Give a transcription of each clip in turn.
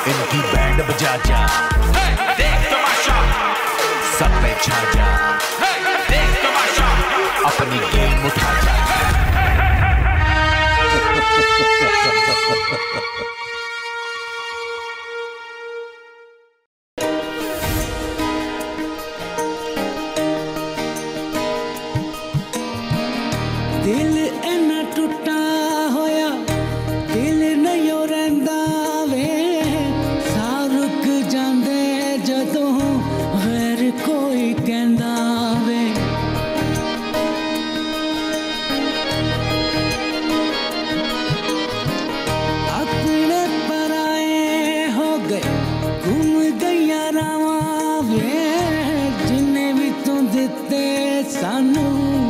इनकी बैंड बजा जा, देख तमाशा, सब पे छा जा, देख तमाशा, अपनी गेम उठा जा। दिल इन्ना टुटा होया, दिल नहीं रहिंदा वे, सा रुक जांदे जदों गैर कोई कहंदा वे। अपने पराए हो गए, घूम गईया रावां वे, जिन्ने भी तू दिते सानू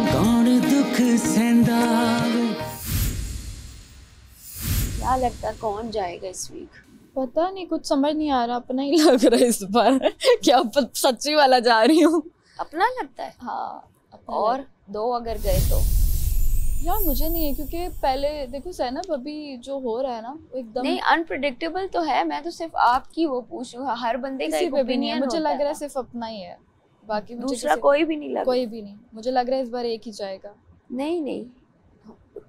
कौन दुख सहंदा वे। क्या लगता है कौन जाएगा इस वीक? पता नहीं, कुछ समझ नहीं आ रहा, अपना ही लग रहा है इस बार। क्या सच्ची वाला जा रही हूँ। अपना लगता है? हाँ। और दो अगर गए तो? यार मुझे नहीं है, क्योंकि पहले देखो सैनब अभी जो हो रहा है ना वो एकदम नहीं, अनप्रेडिक्टेबल तो है। मैं तो सिर्फ आपकी वो पूछ रही हूँ, हर बंदे का एक किसी पे भी नहीं है। ओपिनियन मुझे होता लग रहा है है सिर्फ अपना ही है, बाकी मुझे दूसरा किसी कोई भी नहीं लगा। कोई भी नहीं। मुझे लग रहा है इस बार एक ही जाएगा। नहीं नहीं,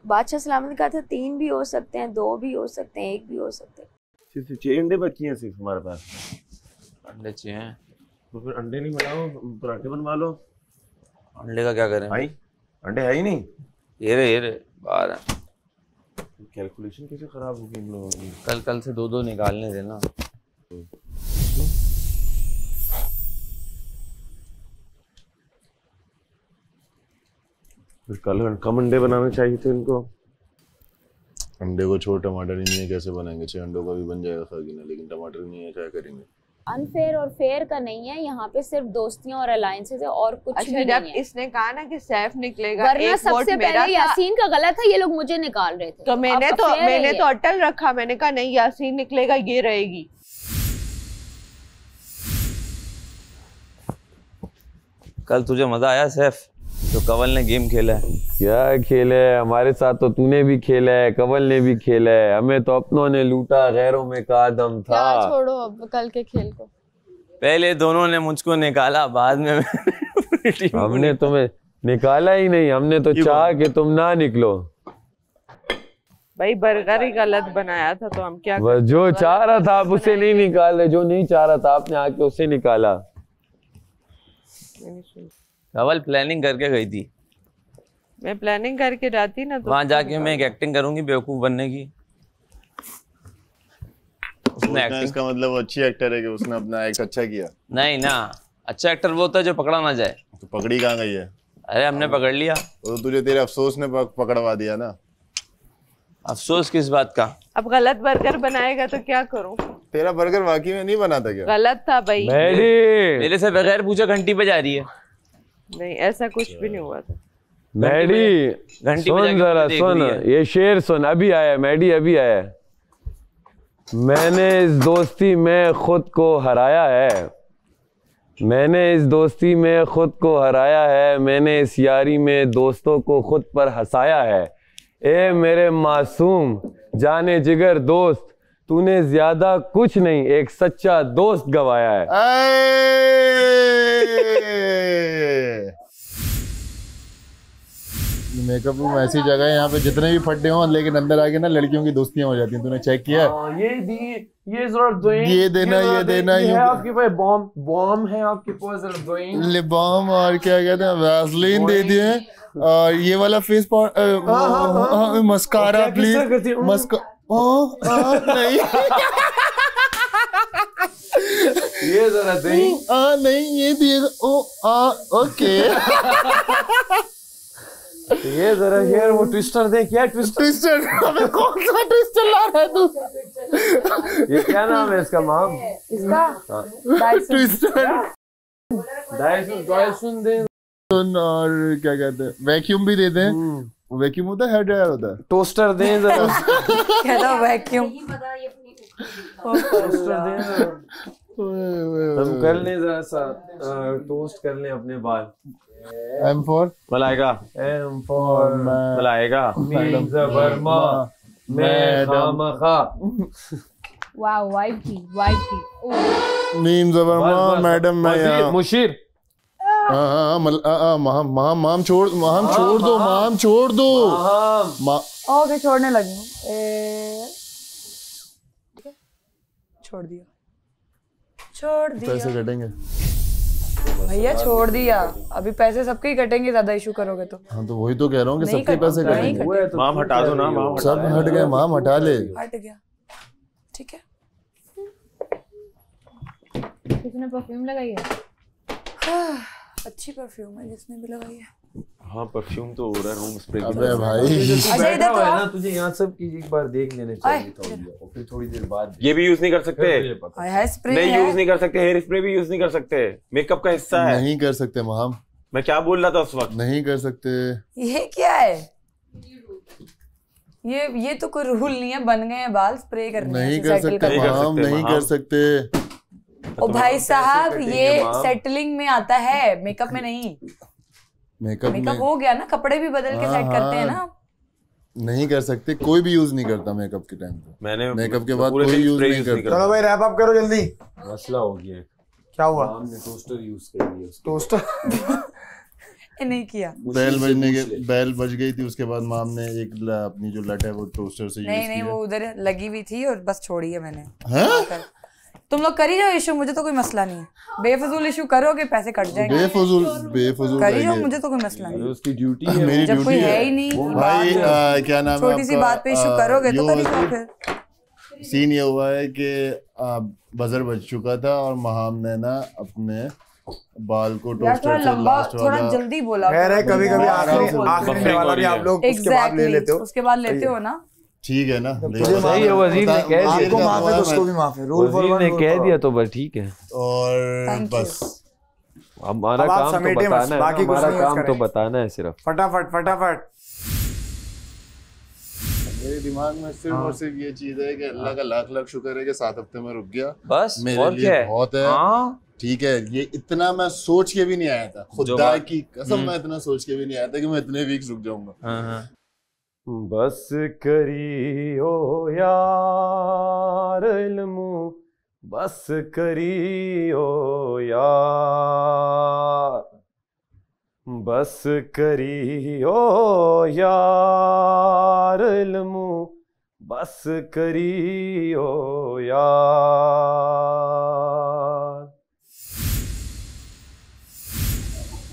बादशाह सलामत का था 3 भी हो सकते हैं, 2 भी हो सकते हैं, 1 भी हो सकते हैं। सिर्फ 6 अंडे बची हैं सिर्फ हमारे पास। अंडे चाहिए हैं तो फिर अंडे नहीं बनाओ, पराठे बनवा लो। अंडे का क्या करें? भाई अंडे है ही नहीं। ये रे बाहर है। कैलकुलेशन कैसे खराब होगी इन लोगों की? कल से 2-2 निकालने देना। फिर कल कम अंडे बनाने चाहिए थे इनको। अंडे को छोड़, टमाटर ही नहीं है, कैसे बनाएंगे? 6 अंडों का भी बन जाएगा खागिना, लेकिन टमाटर नहीं है, क्या करेंगे? अनफेयर और फेयर का नहीं है, यहाँ पे सिर्फ दोस्तियां और अलायंसेस है और कुछ भी जब नहीं है। इसने कहा ना कि सैफ निकलेगा, वरना एक वोट सबसे मेरा पहले था, यासीन का गलत था, ये लोग मुझे निकाल रहे थे। तो मैंने आपका fair है मैंने ये। तो अटल रखा। मैंने कहा नहीं, यासीन निकलेगा, ये रहेगी। कल तुझे मजा आया सैफ जो कंवल ने गेम खेला है? क्या खेला है? हमारे साथ तो तूने भी खेला है, कंवल ने भी खेला है, हमें तो अपनों ने लूटा, गैरों में का दम था। क्या छोड़ो अब कल के खेल को। पहले दोनों ने मुझको निकाला, बाद में हमने तुम्हें निकाला ही नहीं, हमने तो चाहा कि तुम ना निकलो। भाई बर्गर ही गलत बनाया था, तो हम क्या बस जो चाह रहा था आप उसे नहीं निकाले, जो नहीं चाह रहा था आपने आके उसे निकाला। कंवल प्लानिंग करके गई थी। मैं प्लानिंग करके जाती ना तो वहां जाके मैं एक एक्टिंग करूंगी बेवकूफ बनने की। उसने एक्टिंग, इसका मतलब वो अच्छी एक्टर है कि उसने अपना एक्ट अच्छा किया? नहीं ना, अच्छा एक्टर वो होता है जो पकड़ा ना जाए। तो पकड़ी कहाँ गई है? अरे हमने पकड़ लिया। तो तुझे तेरे अफसोस ने पकड़वा दिया ना। अफसोस किस बात का? अब गलत बर्गर बनाएगा तो क्या करूं? तेरा बर्गर वाकई में नहीं बना था क्या? गलत था भाई। मेरे से बगैर पूछे घंटी पे जा रही है। नहीं, ऐसा कुछ भी नहीं हुआ था। मैडी सुन जरा, सुन ये शेर सुन, अभी आया मैडी, अभी आया। मैंने इस दोस्ती में खुद को हराया है, मैंने इस दोस्ती में खुद को हराया है, मैंने इस यारी में दोस्तों को खुद पर हंसाया है। ए मेरे मासूम जाने जिगर दोस्त, तूने ज्यादा कुछ नहीं एक सच्चा दोस्त गवाया है। मेकअप रूम ऐसी जगह है यहाँ पे जितने भी फड्डे हों, लेकिन अंदर आके ना लड़कियों की दोस्तियां हो जाती हैं। तूने चेक किया? ये जरा दो, ये देना, ये देना, ये आपके पास बॉम है आपके पास, जरा दो लिप बाम और क्या कहते हैं वैसलीन दे दिए, और ये वाला फेस मस्कारा प्लीज, नहीं ये जरा दही, नहीं ये दिएगा, ओके। ये जरा हेयर वो ट्विस्टर दे। क्या ट्विस्टर? अबे कौन सा ट्विस्टर ला रहा है तू? ये क्या नाम है इसका माम? इसका ट्विस्टर डायसन दे। और क्या कहते हैं वैक्यूम भी देते हैं। वैक्यूम होता है, हेयर ड्रायर होता है। टोस्टर दे जरा। कहता वैक्यूम। टोस्टर दे, हम कर लें जरा सा टोस्ट कर लें अपने बाल। M for Malaika, M for Malaika, मीन ज़बर मा, मैं खामखा। वाह वाइब थी नीम जबर माम मैडम मैं यहाँ मुशीर माम छोड़ दो ओके छोड़ने लगी हूँ छोड़ दिया पैसे कटेंगे भैया, छोड़ दिया। अभी पैसे सबके ही कटेंगे, ज्यादा इशू करोगे तो। हाँ तो वही तो कह रहा हूँ कि सबके पैसे कटेंगे। माम हटा दो ना, माम सब हट गए, माम हटा ले। हट गया, ठीक है। किसने परफ्यूम लगाई है? अच्छी परफ्यूम है जिसने भी लगाई है। हाँ परफ्यूम तो हो रहा है, रूम स्प्रे। अबे भाई अच्छा इधर तो ना, तुझे यहाँ सब की एक बार देख लेने चाहिए था और फिर थोड़ी देर बाद ये भी यूज नहीं कर सकते, हाय स्प्रे नहीं यूज नहीं कर सकते, हेयर स्प्रे भी यूज नहीं कर सकते, मेकअप का हिस्सा है। नहीं कर सकते माम, मैं क्या बोल रहा था उस वक्त, नहीं कर सकते। ये क्या है? ये तो कोई रूल नहीं है, बन गए हैं बाल स्प्रे करने। नहीं कर सकते माम, नहीं कर सकते। ओ भाई साहब, ये सेटलिंग में आता है, मेकअप में नहीं। मेकअप हो गया ना, कपड़े भी बदल के सेट करते हैं ना। नहीं कर सकते, कोई भी यूज नहीं करता मेकअप के टाइम पे। मैंने मेकअप के बाद कोई यूज नहीं करता। चलो भाई रैप अप करो जल्दी। मसला हो गया। क्या हुआ? हमने टोस्टर यूज कर लिया। टोस्टर नहीं किया। बैल बज गई थी, उसके बाद माम ने एक अपनी जो लट है वो टोस्टर से यूज किया। नहीं वो उधर लगी हुई थी और बस छोड़ी है मैंने। हैं? तुम लोग करी जाओ इशू, मुझे तो कोई मसला नहीं है। बेफजूल इशू करोगे पैसे कट जाएंगे। बेफजूल करी जाओ, मुझे तो कोई मसला नहीं। उसकी ड्यूटी है, मेरी जब कोई ड्यूटी है ही नहीं भाई। क्या नाम है छोटी सी बात पे इशू करोगे तो करी जाओ फिर। सीन ये हुआ है कि बजर बज चुका था और महाम ने ना अपने बाल को टोस्टर से लास्ट वाला थोड़ा जल्दी बोला। कभी कभी आखिरी वाला भी आप लोग उसके बाद ले लेते हो। उसके बाद लेते हो ना, ठीक है ना। सही है, वजीर ने कह दिया, आपको माफ है तो उसको भी माफ है। रूल फॉर वजीर ने कह दिया तो बस ठीक है। और बस हमारा काम तो बताना है, हमारा काम तो बताना है सिर्फ। फटाफट। मेरे दिमाग में सिर्फ और सिर्फ ये चीज है कि अल्लाह का लाख लाख शुक्र है कि 7 हफ्ते में रुक गया। बस मेरे लिए बहुत है। ठीक है, ये इतना मैं सोच के भी नहीं आया था, खुदा की कसम मैं इतना सोच के भी नहीं आया था कि मैं इतने वीक्स रुक जाऊंगा। बस करियो यार इल्मू, बस करियो यार, बस करियो यार इल्मू, बस करियो यार।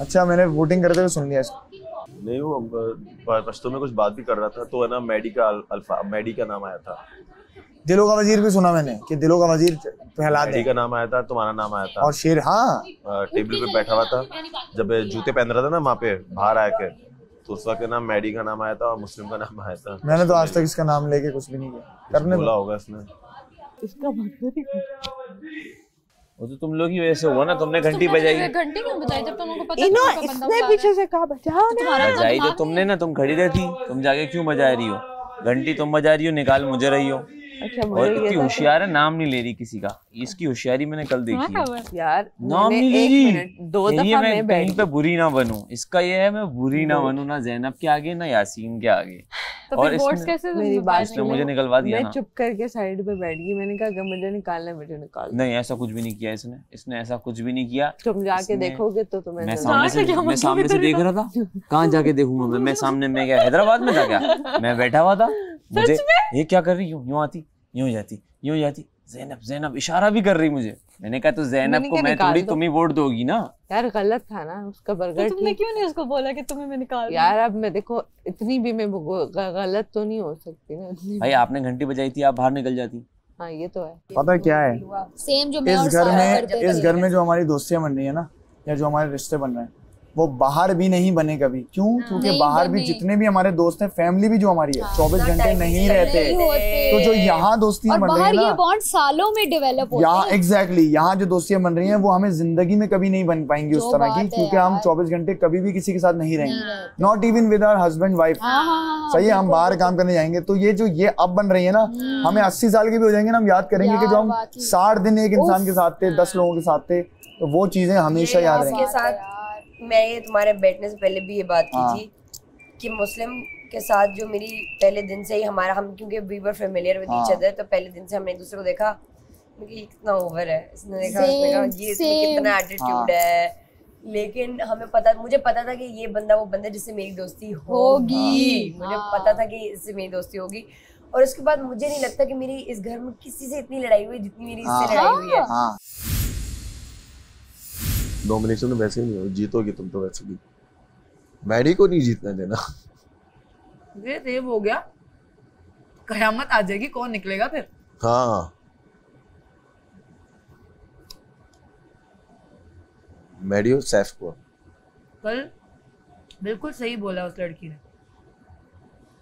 अच्छा, मैंने वोटिंग करते हुए सुन लिया इसको। नहीं वो पश्तो में कुछ बात भी कर रहा था तो है ना, मैडी का नाम आया था। दिलों का वजीर भी सुना मैंने कि दिलों का वजीर प्रहलाद मैडी का नाम आया था, तुम्हारा नाम आया था। और शेर, हाँ टेबल पे बैठा हुआ था जब जूते पहन रहा था ना वहाँ पे बाहर आके, तो उस वक्त ना मैडी का नाम आया था और मुस्लिम का नाम आया था। मैंने तो आज तक इसका नाम लेके कुछ भी नहीं किया। करने बोला होगा इसने। इसका वो तो तुम लोग ही वजह से हुआ ना, तुमने घंटी बजाई। घंटी क्यों बजाई जब तुमको पता इसने पीछे से कहा बजाओ ना। बजाई तो तुमने ना, तुम खड़ी रहती, तुम जाके क्यों बजा रही हो? घंटी तुम बजा रही हो, निकाल मुझे रही हो। और इतनी होशियार है, नाम नहीं ले रही किसी का। इसकी होशियारी मैंने कल देखी है यार। नाम नहीं ले रही। 2 दफा मैं कहीं पे बुरी ना बनूं, इसका ये है मैं बुरी ना बनूं, ना ज़ैनब के आगे ना यासीन के आगे। तो फिर वोट्स कैसे? मेरी बात इसने मुझे निकलवा दिया ना। मैं चुप करके साइड पे बैठ गई। मैंने कहा अगर मुझे निकालना है मुझे निकाल। नहीं ऐसा कुछ भी नहीं किया इसने ऐसा कुछ भी नहीं किया। तुम जाके देखोगे तो तुम्हें। मैं सामने से देख रहा था। कहाँ जाके देखूंगा मैं सामने में क्या हैदराबाद में था क्या? मैं बैठा हुआ था, मुझे ये क्या कर रही हूँ, यूँ आती यूँ जाती यूँ जाती, ज़ैनब इशारा भी कर रही मुझे। मैंने कहा तो ज़ैनब को मैं थोड़ी तुम ही वोट दोगी ना। यार गलत था ना उसका बर्गर। तो तुमने क्यों नहीं उसको बोला कि तुम्हें मैं निकाल? यार अब मैं देखो इतनी भी मैं गलत तो नहीं हो सकती ना। भाई आपने घंटी बजाई थी, आप बाहर निकल जाती। हाँ ये तो है। पता क्या है, सेम जो इस घर में जो हमारी दोस्तियां बन रही है ना, या जो हमारे रिश्ते बन रहे हैं, वो बाहर भी नहीं बने कभी। क्यों? क्योंकि बाहर भी जितने भी हमारे दोस्त हैं, फैमिली भी जो हमारी है, 24 घंटे नहीं रहते। तो जो यहाँ दोस्तियां बन रही है ना, ये बॉन्ड सालों में डेवलप होते हैं। यहाँ एग्जैक्टली यहाँ जो दोस्तियां बन रही हैं वो हमें जिंदगी में कभी नहीं बन पाएंगी उस तरह की, क्योंकि हम 24 घंटे कभी भी किसी के साथ नहीं रहेंगे। Not even with our husband wife. सही है, हम बाहर काम करने जाएंगे तो ये जो ये अब बन रही है ना, हमें 80 साल के भी हो जाएंगे ना, हम याद करेंगे कि जो हम 60 दिन एक इंसान के साथ थे, 10 लोगों के साथ थे, तो वो चीजें हमेशा याद रहेंगी। मैं ये तुम्हारे बैठने से पहले भी ये बात की थी कि मुस्लिम के साथ जो मेरी पहले दिन से ही हम क्योंकि we were familiar with each other, तो पहले दिन से हमने एक दूसरे को देखा कि कितना ओवर है, इसने देखा ये इसमें कितना एटीट्यूड है। लेकिन मुझे पता था कि ये बंदा वो बंदा जिससे मेरी दोस्ती होगी, मुझे पता था कि इससे मेरी दोस्ती होगी। और उसके बाद मुझे नहीं लगता कि मेरी इस घर में किसी से इतनी लड़ाई हुई जितनी मेरी इससे लड़ाई हुई है। डोमिनेशन में वैसे ही नहीं हो, जीतोगी तुम तो वैसे भी। मैडी को नहीं जीतने देना। ये देव हो गया, कयामत आ जाएगी, कौन निकलेगा फिर? हाँ मैडी और सैफ को कल बिल्कुल सही बोला उस लड़की ने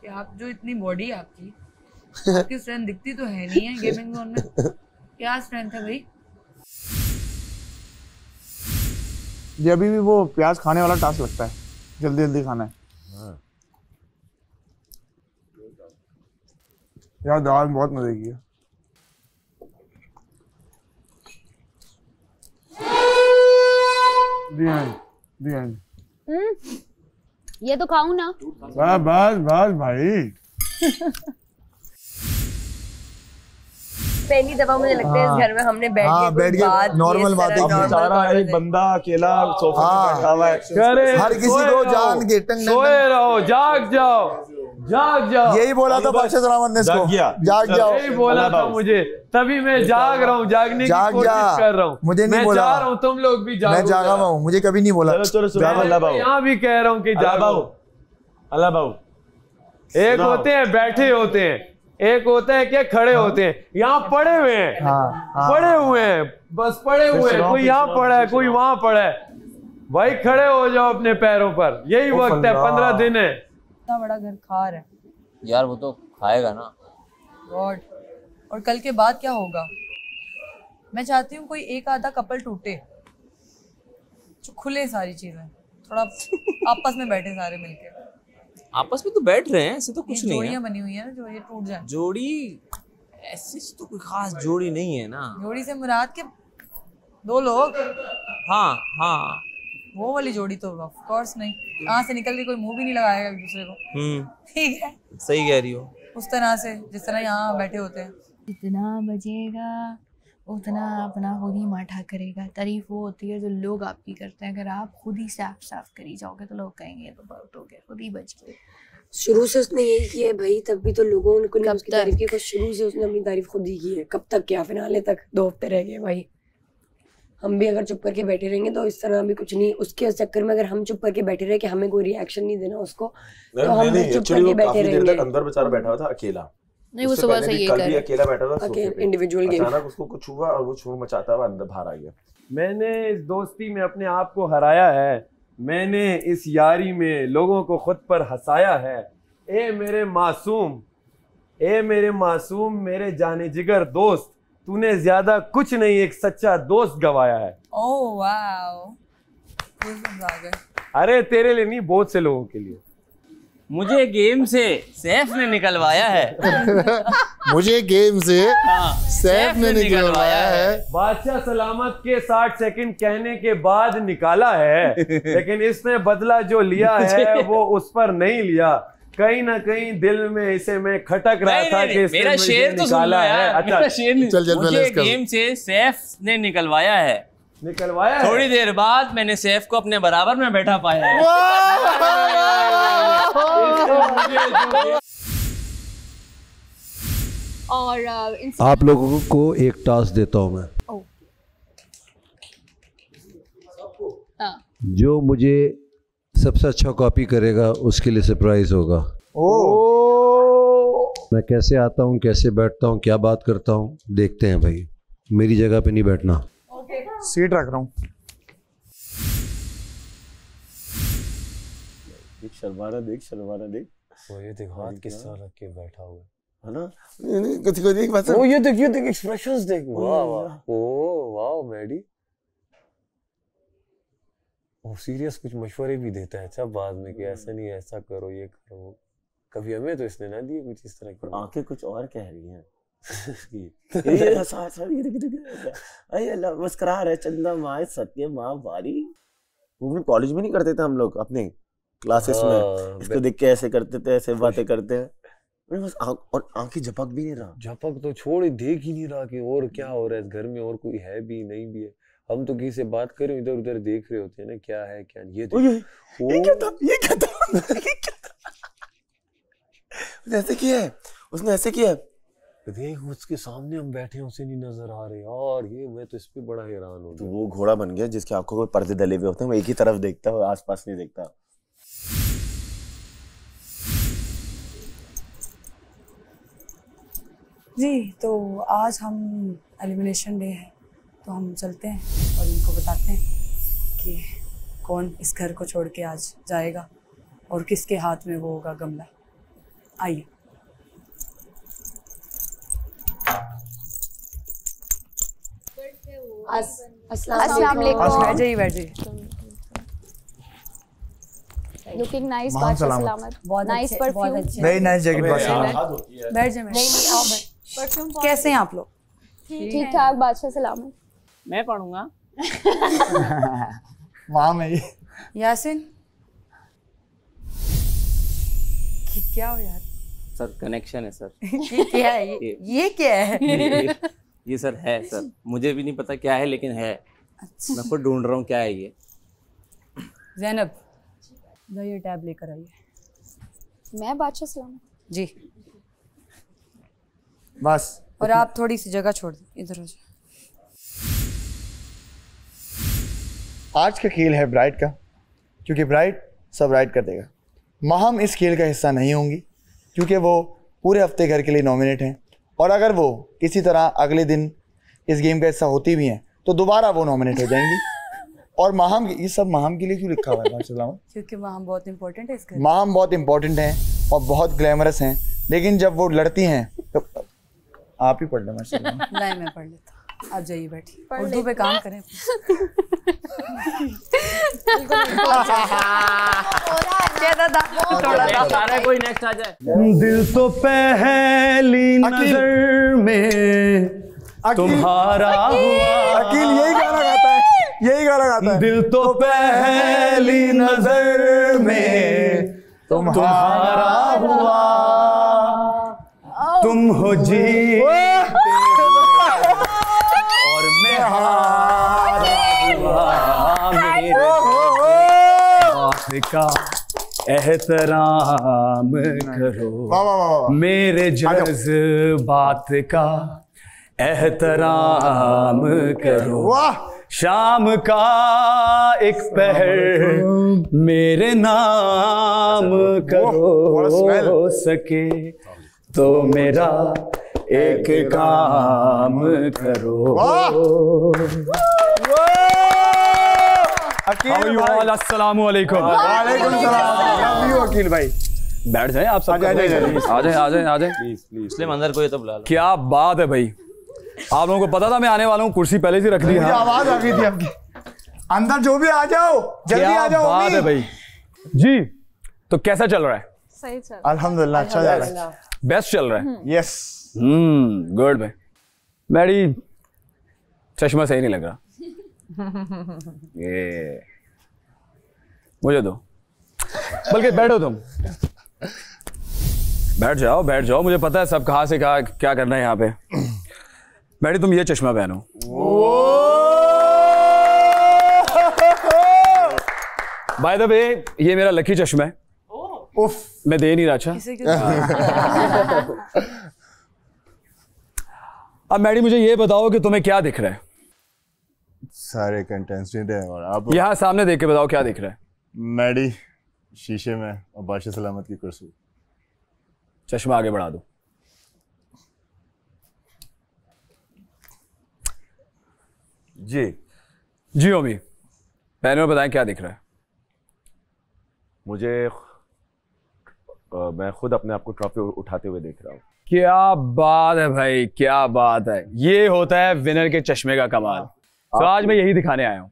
कि आप जो इतनी बॉडी आपकी स्ट्रेंथ दिखती तो है नहीं है गेमिंग जोन में, क्या स्ट्रेंथ है भाई? ये अभी भी वो प्याज खाने वाला टास्क लगता है, जल्दी जल्दी खाना है। यार दाल बहुत मजे की है। ये तो खाऊं ना। बस भाई। पहली दफा मुझे लगता है इस घर में हमने बैठ के नॉर्मल बात है। एक बंदा अकेला सोफे पे बैठा हुआ है, हर किसी को जान के सोए रहो, जाग जाओ। यही बोला था बख्शिश रावत ने इसको, जाग जाओ, यही बोला था मुझे, तभी मैं जाग रहा हूँ, जागने की कोशिश कर रहा हूँ। मुझे नहीं बोला, मैं जा रहा हूँ, तुम लोग भी जागो। मैं जागा हुआ हूँ, मुझे कभी नहीं बोला। यहाँ भी कह रहा हूँ कि जागो। अल्लाह बाबू, एक होते हैं बैठे होते हैं, एक होता है कि खड़े होते हैं। यहाँ पड़े हुए हैं, पड़े हुए हैं, बस पड़े हुए हैं। कोई यहाँ पड़ा है, कोई वहां पड़ा है। भाई खड़े हो जाओ अपने पैरों पर, यही वक्त है। 15 दिन है। इतना बड़ा घर खार है यार, वो तो खाएगा ना गॉड। और कल के बाद क्या होगा? मैं चाहती हूँ कोई एक आधा कपल टूटे, जो खुले सारी चीजें, थोड़ा आपस में बैठे सारे मिलके। आपस में तो बैठ रहे हैं, ऐसे तो कुछ नहीं है। जोड़ियां बनी हुई है ना, जो ये टूट जाए। जोड़ी ऐसी तो कोई खास जोड़ी नहीं है ना। जोड़ी से मुराद के 2 लोग। हाँ, वो वाली जोड़ी तो ऑफ कोर्स नहीं। यहाँ से निकल के कोई मुंह भी नहीं लगाएगा एक दूसरे को। ठीक है, सही कह रही हो। उस तरह से जिस तरह यहाँ बैठे होते हैं। जितना बजेगा उतना अपना खुद ही माठा करेगा। तारीफ वो होती है जो लोग आपकी करते हैं। अगर आप खुद ही साफ करी जाओगे तो लोग कहेंगे तो बहुत हो गया, खुद ही बच गए। शुरू से उसने यही किया है भाई, तब भी तो लोगों ने उसकी तारीफ की। शुरू से उसने अपनी तारीफ खुद ही की है। कब तक, क्या फिनाले तक 2 हफ्ते रह गए भाई। हम भी अगर चुप करके बैठे रहेंगे तो इस तरह भी कुछ नहीं। उसके चक्कर में अगर हम चुप करके बैठे रहे कि हमें कोई रिएक्शन नहीं देना उसको, तो हम भी चुप करके बैठे रहेंगे। अंदर बेचारा बैठा हुआ था अकेला। नहीं, वो सुबह से ये कर रहा है। अकेला बैठा था सोफे पे, इंडिविजुअल गेम। अचानक उसको कुछ हुआ और वो शोर मचाता हुआ अंदर बाहर आ गया। मैंने इस दोस्ती में अपने आप को हराया है, मैंने इस यारी में लोगों को खुद पर हंसाया है। ए मेरे मासूम, ए मेरे मासूम, मेरे जाने जिगर दोस्त, तूने ज्यादा कुछ नहीं एक सच्चा दोस्त गवाया है। ओह वाओ, अरे तेरे लिए नहीं, बहुत से लोगों के लिए। मुझे गेम से सैफ ने निकलवाया है। मुझे गेम से सैफ ने निकलवाया है। बादशाह सलामत के 60 सेकंड कहने के बाद निकाला है, लेकिन इसने बदला जो लिया है वो उस पर नहीं लिया। कहीं ना कहीं दिल में इसे मैं खटक रहा था कि इसने मेरा शेर तो निकाला है। अच्छा, मेरा शेर मुझे गेम से सैफ ने निकलवाया है। थोड़ी देर बाद मैंने सैफ को अपने बराबर में बैठा पाया है। और आप लोगों को एक टास्क देता हूं मैं, जो मुझे सबसे अच्छा कॉपी करेगा उसके लिए सरप्राइज होगा। मैं कैसे आता हूँ, कैसे बैठता हूँ, क्या बात करता हूँ, देखते हैं भाई। मेरी जगह पे नहीं बैठना। सीट रख रहा हूँ। शर्माना देख। वो ये देख, हाथ किस तरह रख के बैठा हुआ है ना। कुछ को देख बस। वो ये देख एक्सप्रेशंस देख। वाह वाह, ओ वाह मैडी। वो सीरियस कुछ मशवरे भी देता है अच्छा बाद में कि ऐसा नहीं, ऐसा करो, ये करो। कभी हमें तो इसने ना दिए कुछ इस तरह की। आंखें कुछ और कह रही हैं। ये अल्लाह मुस्कुरा रहे, चंदा माए सत्य माँ बारी। वो कॉलेज में नहीं करते थे हम लोग अपने, क्लासेस में इसको देख के ऐसे करते थे, ऐसे बातें करते हैं, बस और आंखें झपक भी नहीं रहा। झपक तो छोड़, देख ही नहीं रहा कि और क्या हो रहा है इस घर में, और कोई है भी नहीं भी है। हम तो किसी से बात कर रहे, इधर उधर देख रहे होते हैं ना, क्या है क्या नहीं। ये क्या था, ये क्या था, उसने ऐसे किया है, उसने ऐसे किया है। देख उसके सामने हम बैठे हैं, उसे नहीं नजर आ रहे यार। ये मैं तो इस पे बड़ा हैरान हूँ। तो वो घोड़ा बन गया जिसकी आंखों में पर्दे डले हुए होते हैं, वो एक ही तरफ देखता है, आसपास नहीं देखता। जी तो आज हम एलिमिनेशन डे है, तो हम चलते हैं और इनको बताते हैं कि कौन इस घर को छोड़ के आज जाएगा और किसके हाथ में वो होगा गमला। आइए। अस्सलाम वालेकुम। बैठ जाइए बैठ जाइए। लुकिंग नाइस बादशाह सलामत। Nice perfume. Very nice jacket बादशाह। बैठ जाइए। नहीं आओ बैठ। कैसे हैं आप लोग? ठीक ठाक बादशाह सलामत। मैं पढ़ूंगा। वहाँ में यासिन क्या हो यार? सर कनेक्शन है सर। ये क्या है? ये क्या है? ये सर है सर, मुझे भी नहीं पता क्या है लेकिन है। अच्छा। मैं खुद ढूंढ रहा हूँ क्या है ये। ज़ैनब जाइए टैब लेकर आइए। मैं बादशाह सलामत जी। बस। और आप थोड़ी सी जगह छोड़ दें, इधर हो जाए। आज का खेल है ब्राइड का, क्योंकि ब्राइड सब राइड कर देगा। महम इस खेल का हिस्सा नहीं होंगी क्योंकि वो पूरे हफ्ते घर के लिए नॉमिनेट हैं, और अगर वो किसी तरह अगले दिन इस गेम का हिस्सा होती भी हैं तो दोबारा वो नॉमिनेट हो जाएंगी। और महम, ये सब महम के लिए क्यों लिखा हुआ है माशाल्लाह? क्योंकि महम बहुत इंपॉर्टेंट है इस घर। महम बहुत इंपॉर्टेंट हैं और बहुत ग्लैमरस हैं, लेकिन जब वो लड़ती हैं तो आप ही पढ़ लें माशाल्लाह। नहीं मैं पढ़ लेता, आप जाइए बैठिए, उर्दू पे काम करें। कोई नेक्स्ट आ जाए। दिल तो पहली नजर में तुम्हारा हुआ। अकील यही गाना गाता है, यही गाना गाता है। दिल तो पहली नजर में तुम्हारा हुआ, तुम हो जी और मैं हारा हुआ। मेरे बात का एहतराम करो, मेरे जज्बात का एहतराम करो। शाम का एक पहर मेरे नाम करो, हो सके तो मेरा एक काम करो। अस्सलामु अलैकुम। वालेकुम सलाम। लव यू अकील भाई। बैठ जाए आप सब। आ जाए आ जाए इसलिए अंदर को ये तो बुला लो। क्या बात है भाई, आप लोगों को पता था मैं आने वाला हूँ, कुर्सी पहले से रख दी। आवाज आ गई थी आपकी। अंदर जो भी आ जाओ, जल्दी आ जाओ। बात है भाई जी। तो कैसा चल रहा है? सही चल। अल्हम्दुलिल्लाह अच्छा जा रहा है। बेस्ट चल रहा है। यस। गुड भाई। मैडी चश्मा सही नहीं लग रहा। ये मुझे दो, बल्कि बैठो तुम। बैठ जाओ, मुझे पता है सब कहाँ से कहाँ क्या करना है यहाँ पे। मैडी तुम ये चश्मा पहनो। बाय द वे ये मेरा लकी चश्मा है। उफ, मैं दे नहीं रहा। अच्छा अब मैडी मुझे ये बताओ कि तुम्हें क्या दिख रहा है? सारे कंटेस्टेंट हैं और आप यहाँ सामने देख के बताओ क्या दिख रहा है? मैडी शीशे में और बादशाह सलामत की कुर्सी। चश्मा आगे बढ़ा दो। जी ओमी, पैनल में बताएं क्या दिख रहा है? मुझे मैं खुद अपने आप को ट्रॉफी उठाते हुए देख रहा हूँ। क्या बात है भाई, क्या बात है। ये होता है विनर के चश्मे का कमाल। तो आज मैं यही दिखाने आया हूँ।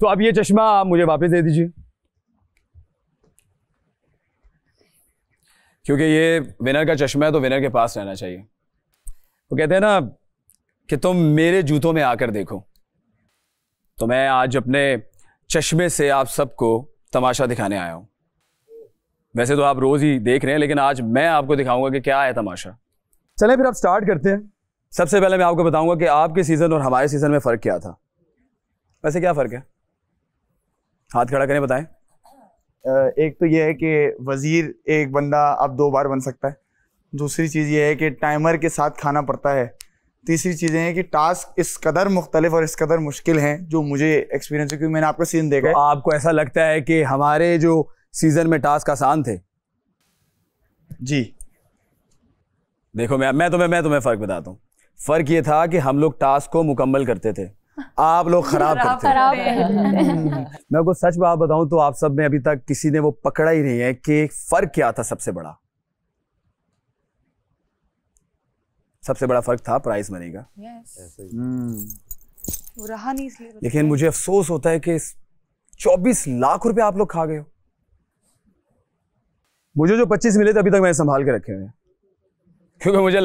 तो अब ये चश्मा आप मुझे वापस दे दीजिए, क्योंकि ये विनर का चश्मा है तो विनर के पास रहना चाहिए। वो कहते हैं ना कि तुम मेरे जूतों में आकर देखो। तो मैं आज अपने चश्मे से आप सबको तमाशा दिखाने आया हूँ। वैसे तो आप रोज ही देख रहे हैं, लेकिन आज मैं आपको दिखाऊंगा कि क्या है तमाशा। चलें फिर आप स्टार्ट करते हैं। सबसे पहले मैं आपको बताऊंगा कि आपके सीजन और हमारे सीजन में फ़र्क क्या था। वैसे क्या फ़र्क है? हाथ खड़ा करें, बताएं। एक तो ये है कि वजीर एक बंदा अब 2 बार बन सकता है। दूसरी चीज़ ये है कि टाइमर के साथ खाना पड़ता है। तीसरी चीज़ें हैं कि टास्क इस कदर मुख्तलिफ और इस कदर मुश्किल हैं जो मुझे एक्सपीरियंस है, क्योंकि मैंने आपका सीजन देखा है। तो आपको ऐसा लगता है कि हमारे जो सीजन में टास्क आसान थे? जी। देखो मैं तुम्हें फ़र्क बताता हूँ। फ़र्क ये था कि हम लोग टास्क को मुकम्मल करते थे, आप लोग खराब करते थे। मैं आपको सच बात बताऊं तो आप सब में अभी तक किसी ने वो पकड़ा ही नहीं है कि फ़र्क क्या था। सबसे बड़ा फ़र्क था प्राइस मनी का। वो रहा नहीं इसलिए। लेकिन मुझे अफसोस होता है कि 24 लाख रुपए आप लोग खा गए हो। मुझे जो 25 मिले थे अभी तक मैंने संभाल के रखे हुए हैं, क्योंकि मुझे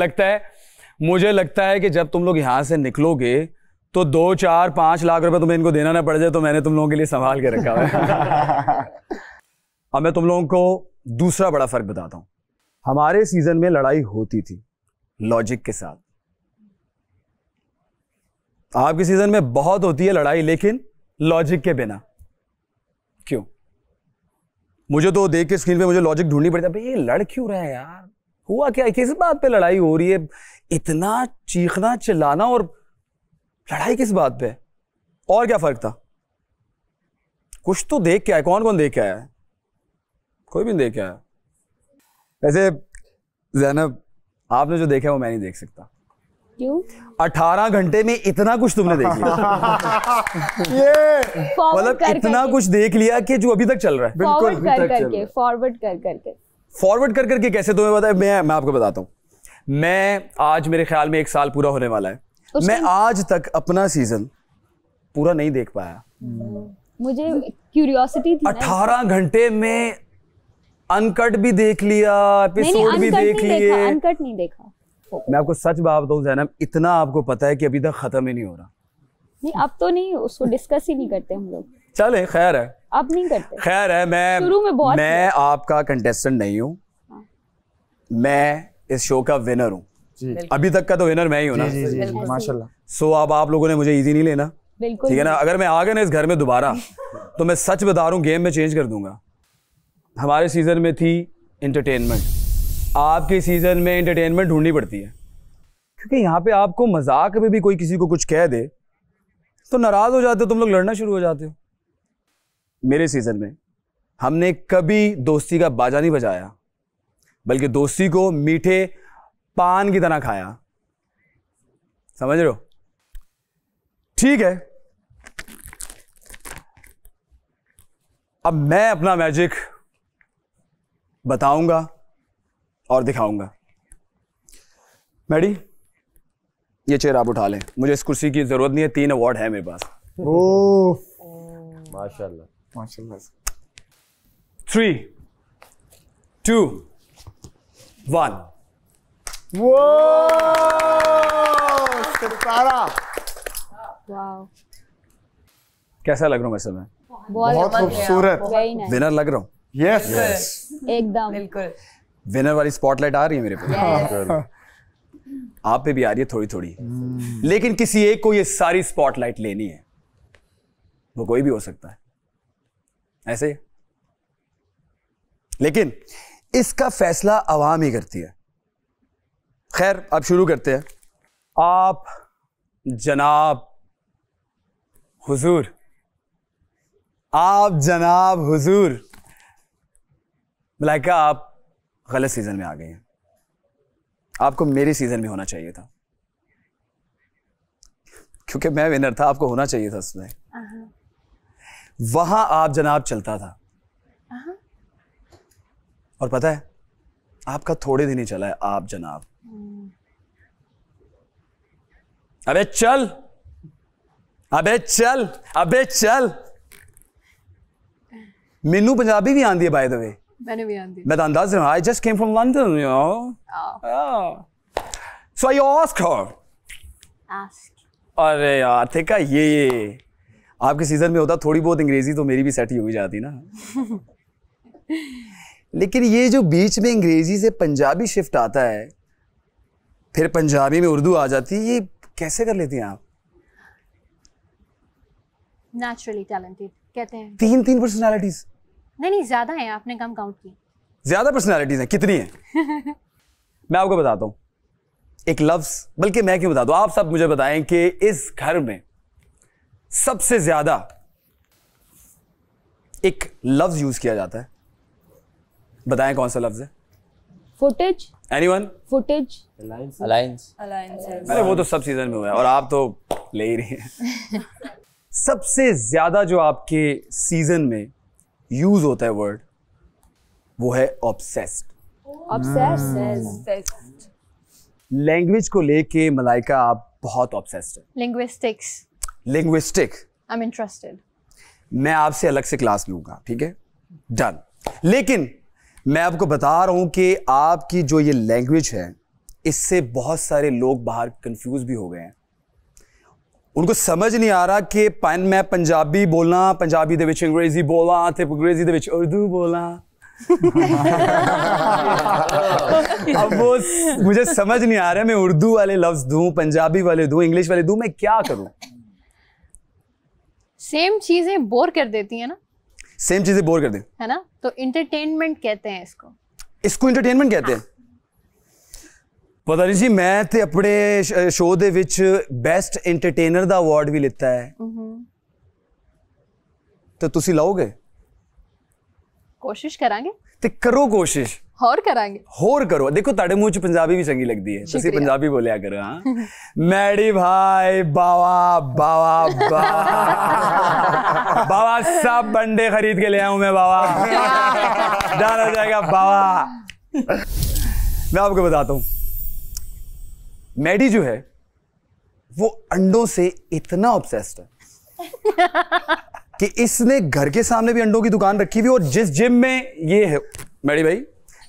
लगता है कि जब तुम लोग यहां से निकलोगे तो 2, 4, 5 लाख रुपए तुम्हें इनको देना ना पड़ जाए, तो मैंने तुम लोगों के लिए संभाल के रखा हुआ है। अब मैं तुम लोगों को दूसरा बड़ा फर्क बताता हूं। हमारे सीजन में लड़ाई होती थी लॉजिक के साथ, आपके सीजन में बहुत होती है लड़ाई, लेकिन लॉजिक के बिना। क्यों? मुझे तो देख के स्क्रीन पे मुझे लॉजिक ढूंढनी पड़ती है। भाई ये लड़ क्यों रहे हैं यार, हुआ क्या, किस बात पे लड़ाई हो रही है, इतना चीखना चिल्लाना और लड़ाई किस बात पे? और क्या फर्क था? कुछ तो देख के आया। कौन देख के आया है? कोई भी नहीं देख के आया। वैसे ज़ैनब, आपने जो देखा है वो मैं नहीं देख सकता। क्यों? 18 घंटे में इतना कुछ तुमने देख लिया। मतलब इतना कुछ देख लिया कि जो अभी तक चल रहा है। फॉरवर्ड कर करके कैसे तुम्हें पता है? मैं आपको बताता हूँ। मैं आज मेरे ख्याल में 1 साल पूरा होने वाला है, मैं आज तक अपना सीजन पूरा नहीं देख पाया। मुझे क्यूरियोसिटी थी। 18 घंटे में अनकट भी देख लिया, एपिसोड भी देख लिए। अनकट नहीं देखा। मैं आपको सच बात बताऊं ज़ैनब, इतना आपको पता है कि अभी तक खत्म ही नहीं हो रहा। नहीं, अब तो नहीं, उसको डिस्कस ही नहीं करते हम लोग। चले, खैर है, अब नहीं करते। खैर है। मैं आपका कंटेस्टेंट नहीं हूँ, मैं इस शो का विनर हूँ। अभी तक का तो विनर मैं ही हूँ ना। माशाल्लाह। सो अब आप लोगों ने मुझे इजी नहीं लेना, ठीक है ना? अगर मैं आ गया ना इस घर में दोबारा, तो मैं सच बता रहा हूँ गेम में चेंज कर दूंगा। हमारे सीजन में थी एंटरटेनमेंट, आपके सीजन में एंटरटेनमेंट ढूंढनी पड़ती है, क्योंकि यहाँ पे आपको मजाक में भी कोई किसी को कुछ कह दे तो नाराज हो जाते हो, तुम लोग लड़ना शुरू हो जाते हो। मेरे सीजन में हमने कभी दोस्ती का बाजा नहीं बजाया, बल्कि दोस्ती को मीठे पान की तरह खाया। समझ रहे हो? ठीक है, अब मैं अपना मैजिक बताऊंगा और दिखाऊंगा। मैडी, ये चेयर आप उठा लें, मुझे इस कुर्सी की जरूरत नहीं है, 3 अवार्ड है मेरे पास। माशाल्लाह माशाल्लाह। 3, 2, 1। वो सितारा। वाओ, कैसा लग रहा हूँ मैं समय? बहुत खूबसूरत। विनर लग रहा हूँ? यस, एकदम बिल्कुल। विनर वाली स्पॉटलाइट आ रही है मेरे पे। आप पे भी आ रही है थोड़ी थोड़ी, लेकिन किसी एक को ये सारी स्पॉटलाइट लेनी है। वो कोई भी हो सकता है ऐसे, लेकिन इसका फैसला आवाम ही करती है। खैर, अब शुरू करते हैं। आप जनाब हुजूर, मलाइका, आप गलत सीजन में आ गई हैं। आपको मेरे सीजन में होना चाहिए था, क्योंकि मैं विनर था, आपको होना चाहिए था उसमें। वहां आप जनाब चलता था, और पता है आपका थोड़े दिन ही चला है आप जनाब। अबे चल, अबे चल, अबे चल। मेनू पंजाबी भी आंदी है बाय द वे। मैंने भी आंदी। मैं तो अंदाज से, I just came from London, you know. Oh. So I asked her. Ask. अरे यार, देखा ये आपके सीजन में होता थोड़ी बहुत अंग्रेजी तो मेरी भी सेट ही हो जाती ना। लेकिन ये जो बीच में अंग्रेजी से पंजाबी शिफ्ट आता है, फिर पंजाबी में उर्दू आ जाती है, ये कैसे कर लेती हैं आप? नेचुरली टैलेंटेड कहते हैं। तीन पर्सनालिटीज? नहीं ज्यादा है, आपने कम काउंट की। ज्यादा पर्सनालिटीज हैं? कितनी हैं? मैं आपको बताता हूं एक लफ्ज, बल्कि मैं क्यों बता दूं, आप सब मुझे बताएं कि इस घर में सबसे ज्यादा एक लफ्ज यूज किया जाता है, बताएं कौन सा लफ्ज है? फुटेज। एनीवन? फुटेज। अलायंस। अरे वो तो सब सीजन में हुआ है और आप तो ले ही रही हैं। सबसे ज्यादा जो आपके सीजन में यूज होता है वर्ड, वो है ऑब्सेस्ड। लैंग्वेज को लेके मलाइका आप बहुत ऑब्सेस्ड है। लिंग्विस्टिक। I am interested. मैं आपसे अलग से क्लास लूंगा, ठीक है? डन। लेकिन मैं आपको बता रहा हूं कि आपकी जो ये लैंग्वेज है, इससे बहुत सारे लोग बाहर कंफ्यूज भी हो गए हैं। उनको समझ नहीं आ रहा कि मैं पंजाबी बोलना, पंजाबी दे विच अंग्रेजी बोलना, ते अंग्रेजी दे विच उर्दू बोलना। अब वो मुझे समझ नहीं आ रहा है, मैं उर्दू वाले लफ्ज दूं, पंजाबी वाले दूं, इंग्लिश वाले दूं, मैं क्या करूं? सेम चीजें बोर कर देती है ना। सेम चीजें बोर कर दे, है ना, तो इंटरटेनमेंट कहते हैं इसको। इसको इंटरटेनमेंट कहते हैं? पता नहीं जी, मैं ते अपने शो दे विच बेस्ट एंटरटेनर दा अवार्ड भी लिता है, तो तुसी लाओगे? कोशिश करांगे ते करो कोशिश, होर करांगे, होर करो। देखो ताड़े मुंह च पंजाबी भी चंगी लगती है, तुसी पंजाबी बोलिया करो। हाँ, मैडी भाई बावा बावा बावा बावा सब बंडे खरीद के ले आऊं मैं बावा। डन हो जाएगा बावा। मैं आपको बताता हूं, मैडी जो है वो अंडों से इतना ऑब्सेस्ड है कि इसने घर के सामने भी अंडों की दुकान रखी हुई, और जिस जिम में ये है मैडी भाई,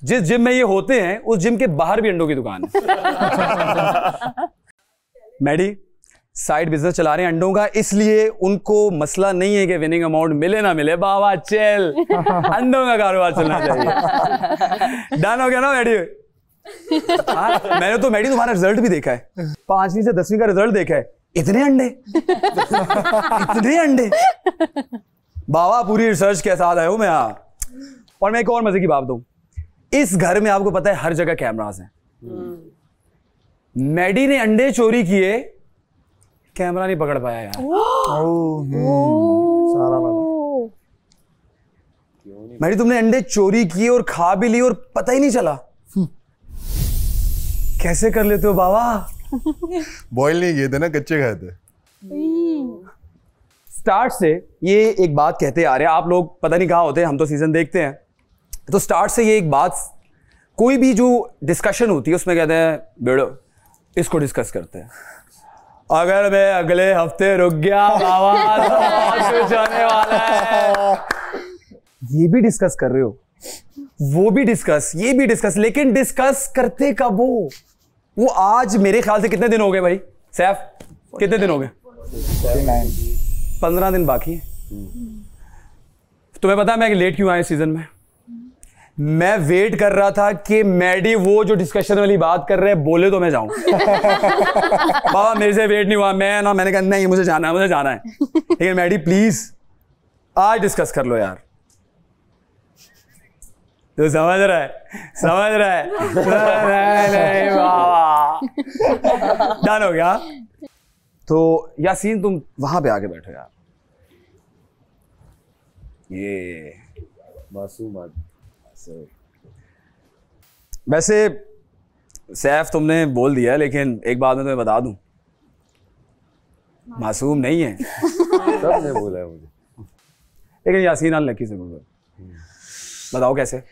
जिस जिम में ये होते हैं उस जिम के बाहर भी अंडों की दुकान है। मैडी साइड बिजनेस चला रहे हैं अंडों का, इसलिए उनको मसला नहीं है कि विनिंग अमाउंट मिले ना मिले, बाबा चल अंडों का कारोबार चलना चाहिए। डन हो गया ना मैडी? मैंने तो मैडी तुम्हारा रिजल्ट भी देखा है, 5वीं से 10वीं का रिजल्ट देखा है, इतने अंडे इतने अंडे। बाबा पूरी रिसर्च के साथ आया हूं मैं यहाँ। और मैं एक और मजे की बात दूं, इस घर में आपको पता है हर जगह कैमरास हैं। मैडी ने अंडे चोरी किए, कैमरा नहीं पकड़ पाया यार। मैडी तुमने अंडे चोरी किए और खा भी लिए और पता ही नहीं चला, कैसे कर लेते हो बाबा? बॉयल नहीं किए थे ना, कच्चे खाए थे। स्टार्ट से ये एक बात कहते आ रहे हैं, आप लोग पता नहीं कहाँ होते हैं, हम तो सीजन देखते हैं, तो स्टार्ट से ये एक बात, कोई भी जो डिस्कशन होती है उसमें कहते हैं बेड़ो इसको डिस्कस करते हैं, अगर मैं अगले हफ्ते रुक गया बाबा तो जाने वाला है। ये भी डिस्कस कर रहे हो, वो भी डिस्कस, ये भी डिस्कस, लेकिन डिस्कस करते कब हो? वो आज मेरे ख्याल से कितने दिन हो गए भाई सैफ, कितने दिन हो गए? 15 दिन बाकी है। तुम्हें पता है मैं लेट क्यों आया सीजन में? मैं वेट कर रहा था कि मैडी वो जो डिस्कशन वाली बात कर रहे हैं बोले तो मैं जाऊं। बाबा मेरे से वेट नहीं हुआ, मैंने कहा नहीं मुझे जाना है, लेकिन मैडी प्लीज आज डिस्कस कर लो यार। तो समझ रहा है नहीं बाबा। डन हो गया। तो यासीन तुम वहां पे आके बैठो यार, ये मासूम आदमी। वैसे सैफ तुमने बोल दिया, लेकिन एक बात मैं तुम्हें बता दूं, मासूम नहीं है। सबने बोला है मुझे, लेकिन यासीन अनलकी से बोल। बताओ कैसे?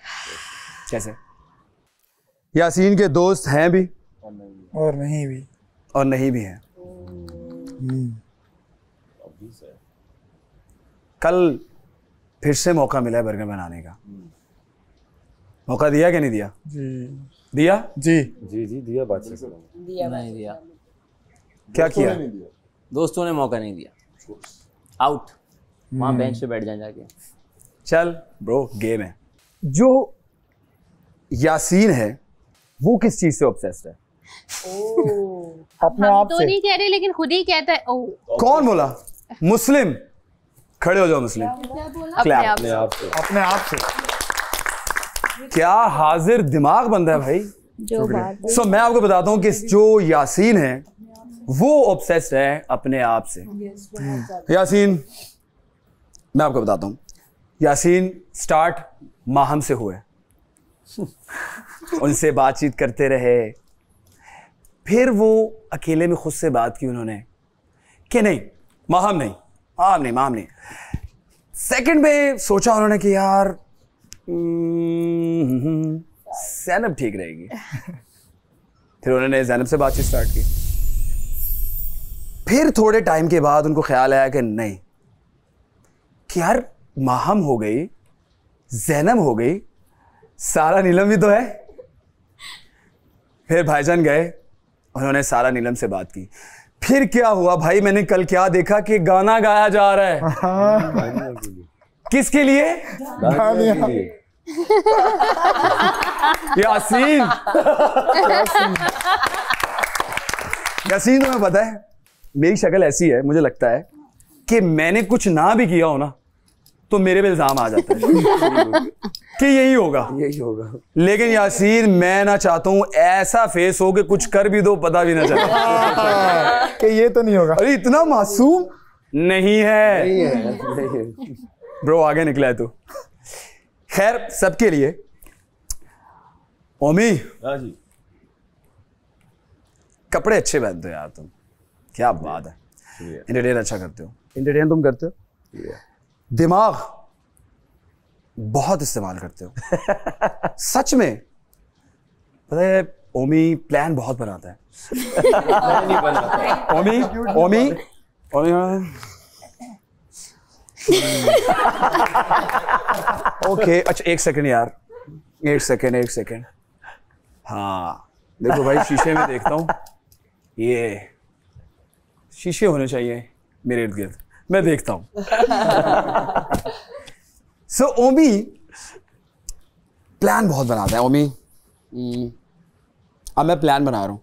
यासीन के दोस्त हैं भी और नहीं भी हैं। कल फिर से मौका मिला है बर्गर बनाने का, मौका दिया कि नहीं दिया? दिया जी दिया। बात नहीं दिया। क्या किया? दोस्तों ने मौका नहीं दिया। आउट, वहाँ बेंच पे बैठ जाए जाके। चल ब्रो, गेम है। जो यासीन है वो किस चीज से ऑब्सेस्ड है? अपने हम आप तो से। नहीं कह रहे, लेकिन खुद ही कहता है। ओ, कौन बोला? मुस्लिम, खड़े हो जाओ मुस्लिम। अपने आप से। अपने आप से। क्या हाजिर दिमाग बंदा है भाई। जो बात सो मैं आपको बताता हूँ कि जो यासीन है वो ऑब्सेस्ड है अपने आप से। यासीन, मैं आपको बताता हूँ, यासीन स्टार्ट माहम से हुए, उनसे बातचीत करते रहे, फिर वो अकेले में खुद से बात की उन्होंने कि नहीं माहम नहीं। सेकंड में सोचा उन्होंने कि यार ज़ैनब ठीक रहेगी। फिर उन्होंने ज़ैनब से बातचीत स्टार्ट की। फिर थोड़े टाइम के बाद उनको ख्याल आया कि नहीं, कि यार माहम हो गई, ज़ैनब हो गई, सारा नीलम भी तो है। फिर भाईजान गए, उन्होंने सारा नीलम से बात की। फिर क्या हुआ भाई, मैंने कल क्या देखा कि गाना गाया जा रहा है। किसके लिए? यासीन। यासीन, तुम्हें पता है मेरी शक्ल ऐसी है, मुझे लगता है कि मैंने कुछ ना भी किया हो ना तो मेरे पे इल्जाम आ जाता है कि यही होगा। लेकिन यासीन, मैं ना चाहता हूं ऐसा फेस हो कि कुछ कर भी दो पता भी ना चले कि ये तो नहीं होगा। अरे इतना मासूम नहीं है, ब्रो, आगे निकला है तू। खैर, सबके लिए ओमी, कपड़े अच्छे पहनते हो यार तुम, क्या बात है। एंटरटेन अच्छा करते हो, एंटरटेन तुम करते हो, दिमाग बहुत इस्तेमाल करते हो। सच में पता है, ओमी प्लान बहुत बनाता है। नहीं बनाता। ओमी ओके, अच्छा एक सेकंड यार, एक सेकंड। हाँ देखो भाई, शीशे में देखता हूँ, ये शीशे होने चाहिए मेरे इर्द गिर्द, मैं देखता हूँ। सो ओमी प्लान बहुत बनाता है। ओमी, अब मैं प्लान बना रहा हूँ,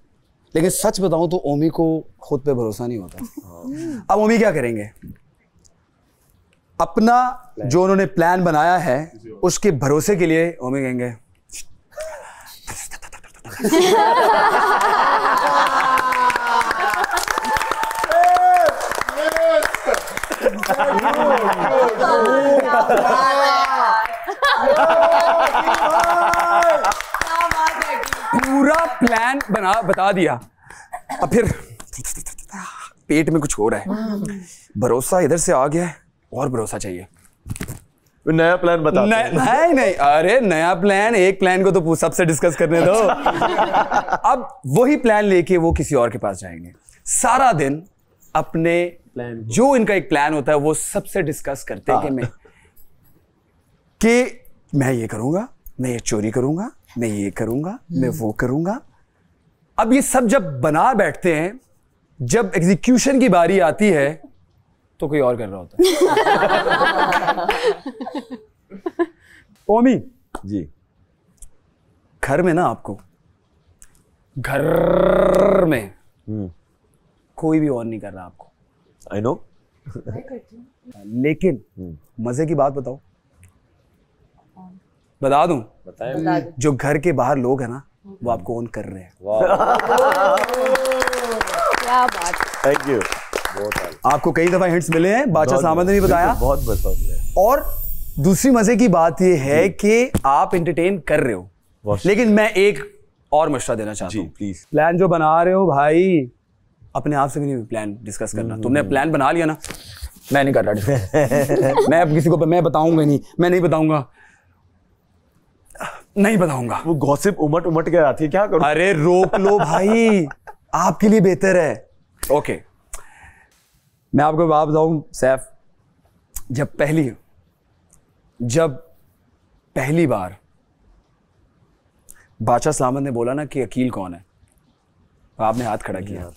लेकिन सच बताऊं तो ओमी को खुद पे भरोसा नहीं होता। अब ओमी क्या करेंगे, अपना जो उन्होंने प्लान बनाया है उसके भरोसे के लिए ओमी कहेंगे पूरा प्लान बता दिया। अब फिर पेट में कुछ हो रहा है, भरोसा इधर से आ गया है और भरोसा चाहिए। नया प्लान बता। नहीं, अरे नया प्लान, एक प्लान को तो सबसे डिस्कस करने दो। अब वही प्लान लेके वो किसी और के पास जाएंगे, सारा दिन अपने प्लान, जो इनका एक प्लान होता है वो सबसे डिस्कस करते हैं कि मैं ये करूंगा, मैं ये चोरी करूंगा, मैं ये करूंगा, मैं वो करूंगा। अब ये सब जब बना बैठते हैं, जब एग्जीक्यूशन की बारी आती है तो कोई और कर रहा होता है। ओमी जी, घर में ना, आपको घर में कोई भी और नहीं कर रहा आपको, आई नो, लेकिन मजे की बात बताओ, बता दूं? बताएं। जो घर के बाहर लोग हैं ना, वो आपको ऑन कर रहे हैं। क्या बात। Thank you. आपको कई दफा हिंट्स मिले हैं, बादशाह सामंत ने नहीं बताया। बहुत पसंद। और दूसरी मजे की बात ये है कि आप एंटरटेन कर रहे हो, लेकिन मैं एक और मशवरा देना चाहता हूँ। प्लीज, प्लान जो बना रहे हो भाई, अपने आप से भी नहीं प्लान डिस्कस करना। तुमने प्लान बना लिया ना, मैं नहीं कर रहा। मैं अब किसी को मैं बताऊंगा नहीं, मैं नहीं बताऊंगा, नहीं बताऊंगा। वो गॉसिप उमट के आती है, क्या करूं? अरे रोक लो भाई, आपके लिए बेहतर है। ओके, मैं आपको बात बताऊं सैफ, जब पहली बार बादशाह सलामत ने बोला ना कि अकील कौन है, आपने हाथ खड़ा किया।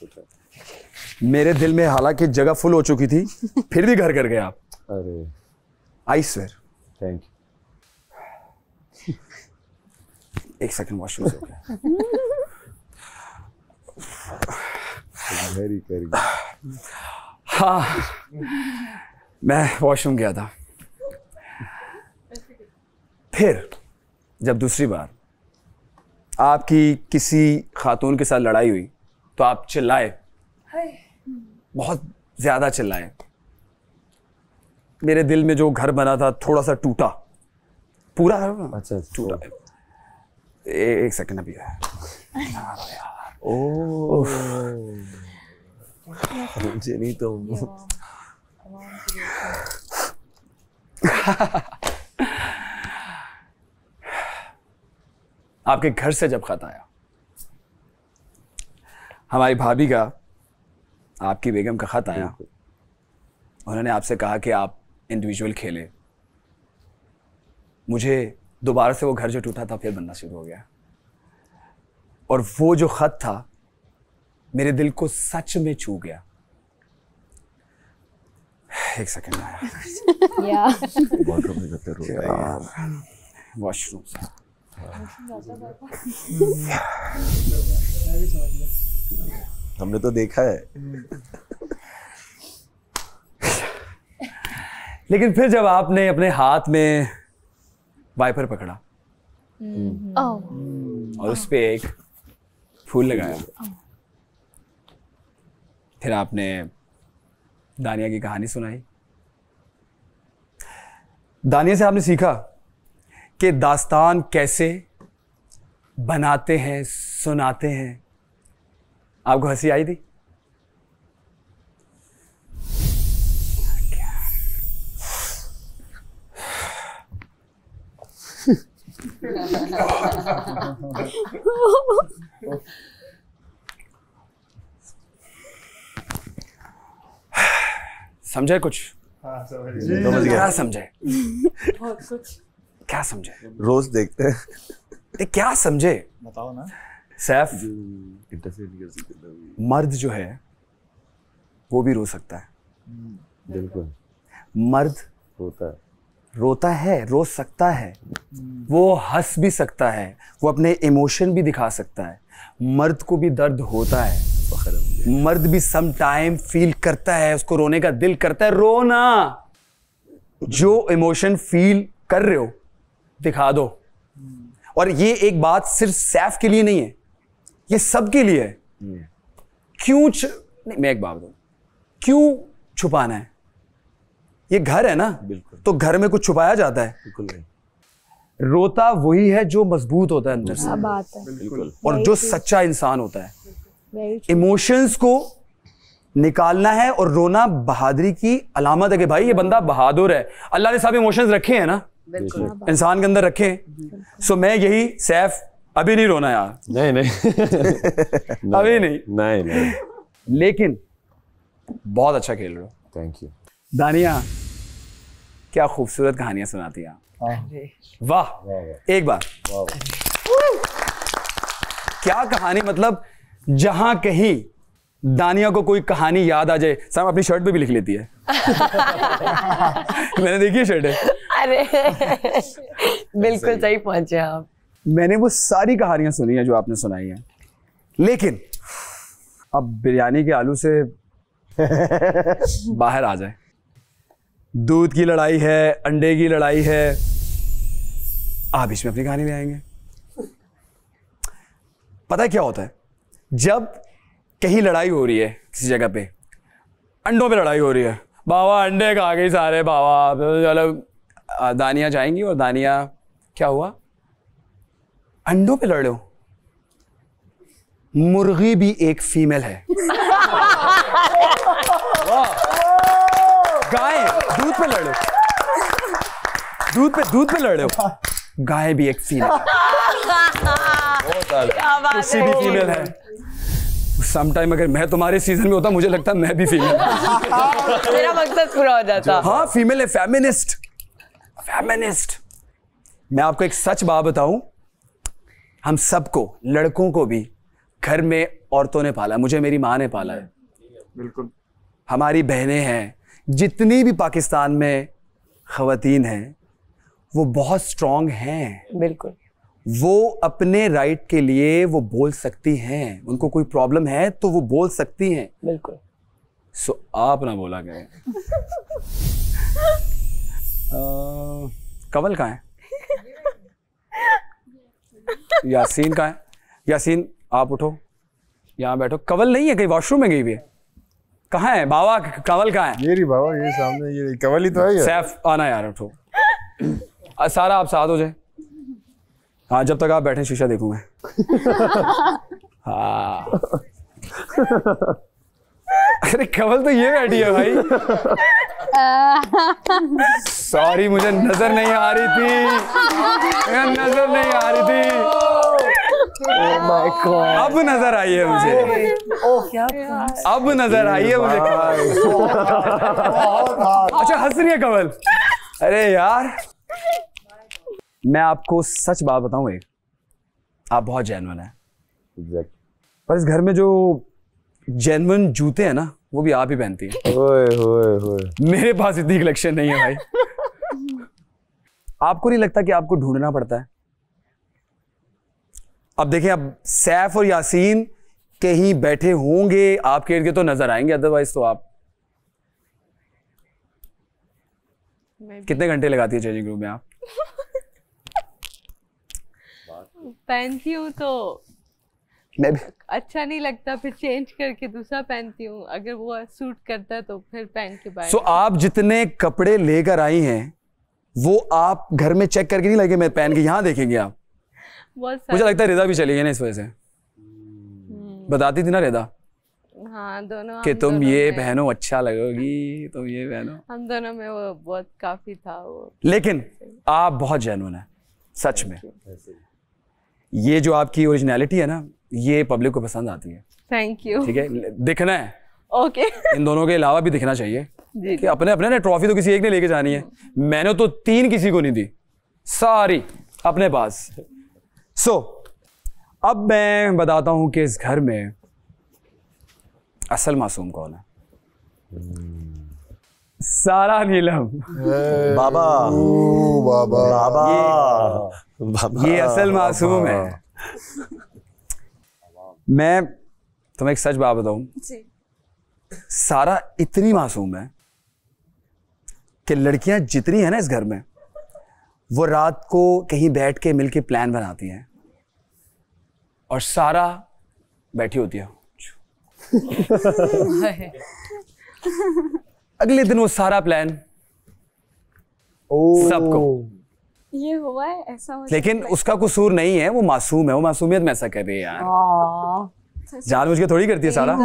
मेरे दिल में हालांकि जगह फुल हो चुकी थी, फिर भी घर कर गए आप। अरे आई स्वेयर। Thank you. एक सेकंड वॉशरूम से वेरी वेरी। हाँ, मैं वॉशरूम गया था। फिर जब दूसरी बार आपकी किसी खातून के साथ लड़ाई हुई तो आप चिल्लाए, बहुत ज्यादा चिल्लाए। मेरे दिल में जो घर बना था थोड़ा सा टूटा, पूरा अच्छा टूटा। एक सेकंड अभी है। ओह मुझे नहीं तो आपके घर से जब खत आया, हमारी भाभी का, आपकी बेगम का खत आया, उन्होंने आपसे कहा कि आप इंडिविजुअल खेले। मुझे दोबारा से वो घर जो टूटा था फिर बनना शुरू हो गया, और वो जो खत था मेरे दिल को सच में छू गया। एक सेकंड आया। वॉशरूम में जाते रोता है यार। वॉशरूम से हमने तो देखा है। लेकिन फिर जब आपने अपने हाथ में वाइपर पकड़ा और उस पे एक फूल लगाया, फिर आपने दानिया की कहानी सुनाई। दानिया से आपने सीखा कि दास्तान कैसे बनाते हैं, सुनाते हैं। आपको हंसी आई थी? समझे कुछ? हाँ, समझ क्या गया। समझे? कुछ क्या समझे? रोज देखते हैं। क्या समझे? बताओ ना। सैफ, इंटरफेयर नहीं कर सकते। मर्द जो है वो भी रो सकता है। बिल्कुल। मर्द रोता है, रो सकता है, वो हंस भी सकता है, वो अपने इमोशन भी दिखा सकता है। मर्द को भी दर्द होता है, मर्द भी सम टाइम फील करता है, उसको रोने का दिल करता है। रोना, जो इमोशन फील कर रहे हो दिखा दो। और ये एक बात सिर्फ सैफ के लिए नहीं है, ये सबके लिए है। क्यों नहीं, मैं एक बात बताऊं, क्यों छुपाना है? ये घर है ना, तो घर में कुछ छुपाया जाता है? बिल्कुल नहीं। रोता वही है जो मजबूत होता है अंदर से, क्या बात है। बिल्कुल। और जो सच्चा इंसान होता है। इमोशंस को निकालना है, और रोना बहादुरी की अलामत है कि भाई ये बंदा बहादुर है। अल्लाह ने सब इमोशंस रखे हैं ना इंसान के अंदर, रखे हैं। सो मैं यही, सैफ अभी नहीं रोना यार, नहीं अभी नहीं, लेकिन बहुत अच्छा खेल रहे हो। Thank you. दानिया, क्या खूबसूरत कहानियां सुनाती हैं आप। वाह, एक बार क्या कहानी, मतलब जहां कहीं दानिया को कोई कहानी याद आ जाए, साहब अपनी शर्ट पे भी लिख लेती है। मैंने देखी है शर्ट है। अरे बिल्कुल सही पहुंचे आप। मैंने वो सारी कहानियां सुनी हैं जो आपने सुनाई हैं, लेकिन अब बिरयानी के आलू से बाहर आ जाए। दूध की लड़ाई है, अंडे की लड़ाई है, आप बीच में अपनी कहानी ले आएंगे। पता है क्या होता है, जब कहीं लड़ाई हो रही है किसी जगह पे, अंडों पे लड़ाई हो रही है, बाबा अंडे खा गई सारे बाबा, चलो दानिया जाएंगी, और दानिया क्या हुआ, अंडों पे लड़ रहे हो। मुर्गी भी एक फीमेल है। गाय दूध पे लड़ रहे हो, दूध पे लड़ रहे हो, गाय भी एक फीमेल, किसी भी फीमेल है। समटाइम अगर मैं तुम्हारे सीजन में होता, मुझे लगता मैं भी फीमेल। मेरा मकसद पूरा हो जाता। हाँ, फीमेल है, फेमिनिस्ट। मैं आपको एक सच बात बताऊं, हम सबको, लड़कों को भी घर में औरतों ने पाला। मुझे मेरी माँ ने पाला है, बिल्कुल। हमारी बहनें हैं, जितनी भी पाकिस्तान में ख़वातीन हैं वो बहुत स्ट्रांग हैं। बिल्कुल। वो अपने राइट के लिए वो बोल सकती हैं, उनको कोई प्रॉब्लम है तो वो बोल सकती हैं। बिल्कुल। सो आप ना बोला गए। कमल कहाँ है? यासीन कहाँ है? यासीन आप उठो, यहाँ बैठो। कवल नहीं है, कहीं वॉशरूम में गई हुई है। कहाँ है बाबा? कवल कहाँ है? ये रही बाबा, ये सामने, ये कवल ही तो है। सैफ आना यार, उठो। सारा आप साथ हो जाए। हाँ, जब तक आप बैठे शीशा देखूंगा। हाँ। अरे कवल तो ये बैठी है भाई। सॉरी, मुझे नजर नहीं आ रही थी, नजर नहीं आ रही थी। अब नजर आई है मुझे। अब नजर आई है मुझे। अच्छा हंस रही है कवल। अरे यार मैं आपको सच बात बताऊं, एक आप बहुत जेन्युइन है। पर इस घर में जो जेन्युइन जूते हैं ना वो भी आप ही पहनती हैं। मेरे पास इतनी कलेक्शन नहीं है भाई। आपको नहीं लगता कि आपको ढूंढना पड़ता है? अब देखिए, अब सैफ और यासीन कहीं बैठे होंगे आपके इर्द गिर्द तो नजर आएंगे, अदरवाइज तो आप कितने घंटे लगाती है चेंजिंग रूम में आप? पहनती हूँ तो मैं भी अच्छा नहीं लगता, फिर चेंज करके दूसरा पहनती हूँ। अगर वो सूट करता है तो फिर पहन के बाहर। सो आप जितने कपड़े लेकर आई हैं वो आप घर में चेक करके नहीं लगे मैं पहन के यहाँ देखेंगे आप? मुझे लगता है रिदा भी चली गई ना इस वजह से। बताती थी ना रिदा, हाँ दोनों कि तुम ये पहनो अच्छा लगोगी, तुम ये पहनो। हम दोनों में वो बहुत काफी था वो। लेकिन आप बहुत जेन्युइन है सच में। ये जो आपकी ओरिजिनलिटी है ना, ये पब्लिक को पसंद आती है। Thank you. ठीक है, दिखना है। ओके। इन दोनों के अलावा भी दिखना चाहिए जी। कि अपने अपने ना ट्रॉफी तो किसी एक ने लेके जानी है। मैंने तो 3 किसी को नहीं दी, सारी अपने पास। अब मैं बताता हूं कि इस घर में असल मासूम कौन है। सारा नीलम। बाबा ये असल मासूम है। मैं तुम्हें एक सच बात बताऊं, सारा इतनी मासूम है कि लड़कियां जितनी है ना इस घर में वो रात को कहीं बैठ के मिलके प्लान बनाती हैं और सारा बैठी होती है। अगले दिन वो सारा प्लान सबको। ये हुआ है ऐसा लेकिन उसका कसूर नहीं है, वो मासूम है, वो मासूमियत में ऐसा कर रही है यार। जानबूझ के थोड़ी करती है सारा।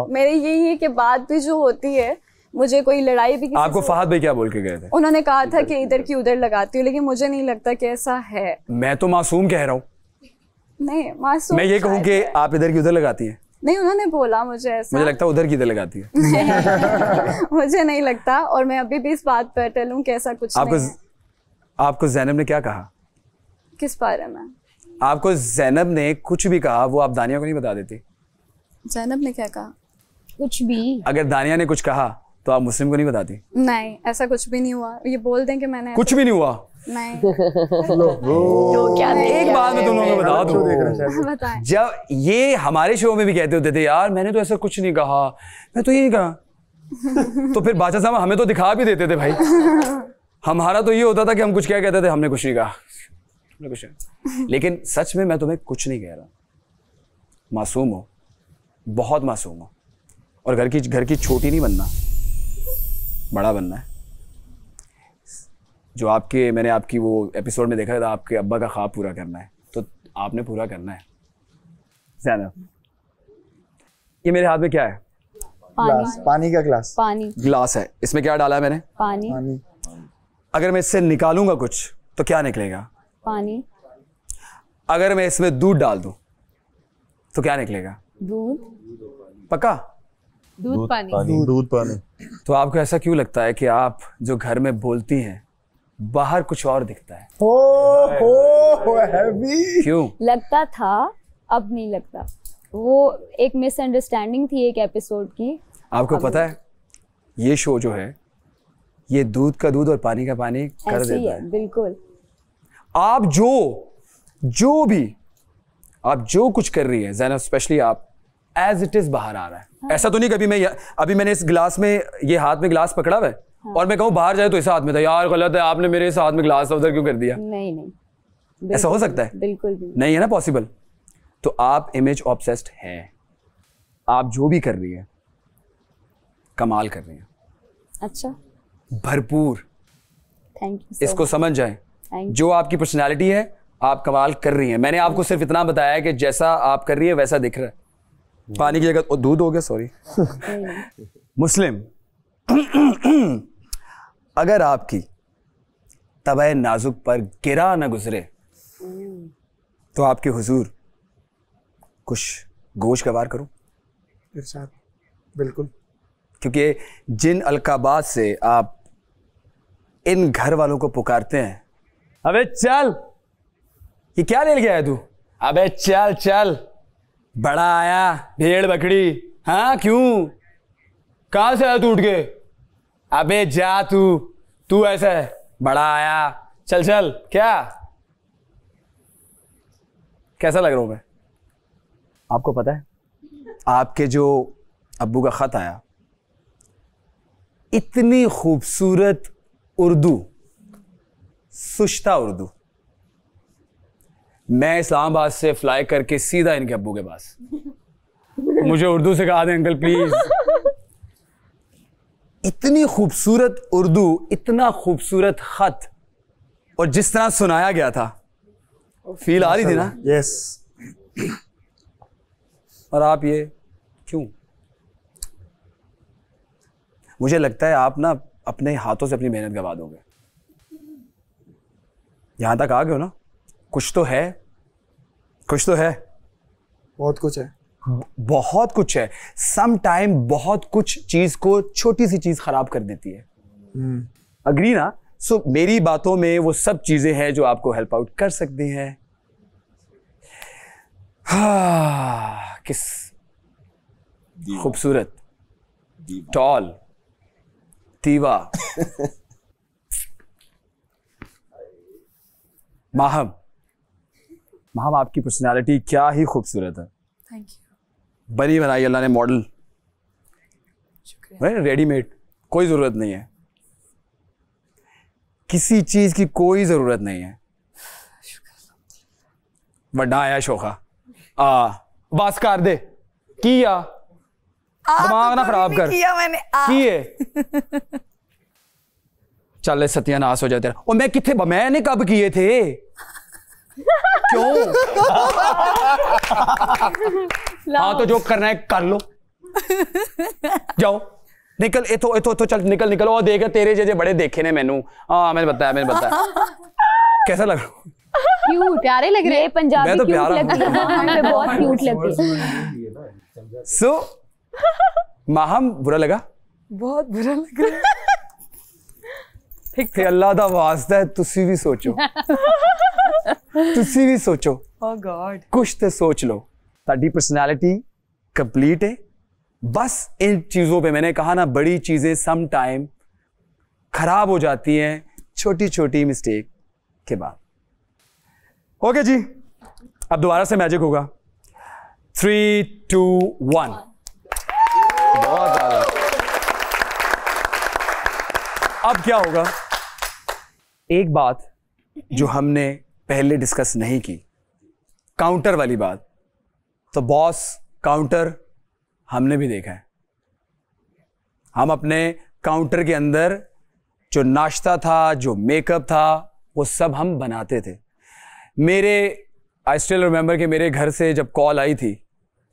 मेरे यही है कि बात भी जो होती है, मुझे कोई लड़ाई भी आपको फहद भाई क्या बोल के गए थे? उन्होंने कहा था कि इधर की उधर लगाती हूँ, लेकिन मुझे नहीं लगता कि ऐसा है। मैं तो मासूम कह रहा हूँ। नहीं मासूम मैं ये कहूँ कि आप इधर की उधर लगाती हैं? नहीं, उन्होंने बोला मुझे ऐसा। मुझे लगता है उधर की इधर लगाती है। मुझे नहीं लगता, और मैं अभी भी इस बात पर अटल हूँ कि ऐसा कुछ नहीं है। आपको ज़ैनब ने क्या कहा? किस बारे में? आपको ज़ैनब ने कुछ भी कहा वो आप दानिया को नहीं बता देती? ज़ैनब ने क्या कहा? कुछ भी। अगर दानिया ने कुछ कहा तो आप मुस्लिम को नहीं बताती? नहीं, ऐसा कुछ भी नहीं हुआ। ये बोल दें कि मैंने कुछ भी नहीं हुआ? नहीं। तो क्या एक बात मैं तुम लोगों को बता दूं, बताएं। जब ये हमारे शो में भी कहते होते थे यार मैंने तो ऐसा कुछ नहीं कहा, मैं तो ये नहीं कहा, तो फिर बादशाह साहब हमें तो दिखा भी देते थे भाई। हमारा तो ये होता था कि हम कुछ क्या कहते थे, हमने कुछ नहीं कहा, हमने कुछ नहीं। लेकिन सच में मैं तुम्हें कुछ नहीं कह रहा। मासूम हो, बहुत मासूम हो, और घर की छोटी नहीं बनना, बड़ा बनना है। जो मैंने आपकी वो एपिसोड में देखा था, आपके अब्बा का ख्वाब पूरा करना है, तो आपने पूरा करना है। ज़ैनब, ये मेरे हाथ में क्या है? पानी का ग्लास। ग्लास है। इसमें क्या डाला है मैंने? पानी। अगर मैं इससे निकालूंगा कुछ तो क्या निकलेगा? पानी। अगर मैं इसमें दूध डाल दूं तो क्या निकलेगा? दूध। पक्का? दूध पानी। तो आपको ऐसा क्यों लगता है कि आप जो घर में बोलती हैं बाहर कुछ और दिखता है? हैवी। क्यों लगता था, अब नहीं लगता। वो एक मिसअंडरस्टैंडिंग थी एक एपिसोड की। आपको पता है ये शो जो है ये दूध का दूध और पानी का पानी कर ऐसे ही देता है, है। बिल्कुल। आप जो कुछ कर रही है ज़ैनब, स्पेशली आप, एज इट इज बाहर आ रहा है। हाँ। ऐसा तो नहीं कभी मैं अभी मैंने इस गिलास में ये हाथ में गिलास पकड़ा हुआ है हाँ। और मैं कहूँ बाहर जाए तो इस हाथ में था, यार गलत है आपने मेरे इस हाथ में गिलास उधर क्यों कर दिया। नहीं ऐसा हो सकता है? बिल्कुल भी नहीं है ना पॉसिबल। तो आप इमेज ऑब्सेस्ड हैं। आप जो भी कर रही है कमाल कर रही है, अच्छा, भरपूर। Thank you. इसको समझ जाएं, Thank you. जो आपकी पर्सनालिटी है आप कमाल कर रही हैं। मैंने आपको सिर्फ इतना बताया कि जैसा आप कर रही है वैसा दिख रहा है। पानी की जगह दूध हो गया, सॉरी। मुस्लिम, अगर आपकी तबे नाजुक पर गिरा न गुजरे तो आपके हुजूर कुछ गोश गवार करूं? इरशाद, बिल्कुल। क्योंकि जिन अलकाबात से आप इन घर वालों को पुकारते हैं, अबे चल, ये क्या ले गया है तू? अबे चल चल, बड़ा आया भेड़ बकरी, हाँ क्यों, कहां से आया तू उठ के? अबे जा तू ऐसा है, बड़ा आया, चल चल। क्या कैसा लग रहा हूं मैं? आपको पता है आपके जो अब्बू का खत आया, इतनी खूबसूरत उर्दू, सुश्ता उर्दू, मैं इस्लामाबाद से फ्लाई करके सीधा इनके अब्बू के पास, मुझे उर्दू सिखा दें अंकल प्लीज। इतनी खूबसूरत उर्दू, इतना खूबसूरत खत, और जिस तरह सुनाया गया था, फील आ रही थी ना? यस। और आप ये क्यों? मुझे लगता है आप ना अपने हाथों से अपनी मेहनत गवा दोगे। यहां तक आ गए हो ना, कुछ तो है, कुछ तो है। बहुत कुछ है, बहुत कुछ है। सम टाइम बहुत कुछ चीज को, छोटी सी चीज खराब कर देती है। अग्री ना? सो मेरी बातों में वो सब चीजें हैं जो आपको हेल्प आउट कर सकती हैं। किस खूबसूरत, टॉल, तीवा, माहम, आपकी पर्सनालिटी क्या ही खूबसूरत है। Thank you. बनी बनाई अल्लाह ने मॉडल, रेडीमेड, कोई जरूरत नहीं है, किसी चीज की कोई जरूरत नहीं है। वड्डा आया शोखा बस कर दे, किया दिमाग ना खराब कर, किया मैंने किए चल सत्यानाश हो जाए तेरा। और मैं किथे, मैंने कब किए थे? क्यों? हाँ तो जो करना है कर लो, जाओ निकल, इतो चल निकल। और देख तेरे जैसे बड़े देखे ने मैनू। हाँ मैंने बताया कैसा लग रहा? क्यूट, प्यारे लग रहे हैं। पंजाबी मैं तो क्यूट प्यारा लगती है, बहुत क्यूट लगती है। सो माहम बुरा लगा? बहुत बुरा लग रहा है। फिर अल्लाह दा वास्ता है तुसी भी सोचो, तुसी भी सोचो। Oh God. कुछ तो सोच लो। ताड़ी पर्सनालिटी कंप्लीट है। बस इन चीजों पे मैंने कहा ना, बड़ी चीजें सम टाइम खराब हो जाती हैं छोटी छोटी मिस्टेक के बाद। ओके जी, अब दोबारा से मैजिक होगा। 3, 2, 1। बहुत ज्यादा। अब क्या होगा? एक बात जो हमने पहले डिस्कस नहीं की, काउंटर वाली बात। तो बॉस काउंटर हमने भी देखा है। हम अपने काउंटर के अंदर जो नाश्ता था, जो मेकअप था, वो सब हम बनाते थे। आई स्टिल रिमेंबर कि मेरे घर से जब कॉल आई थी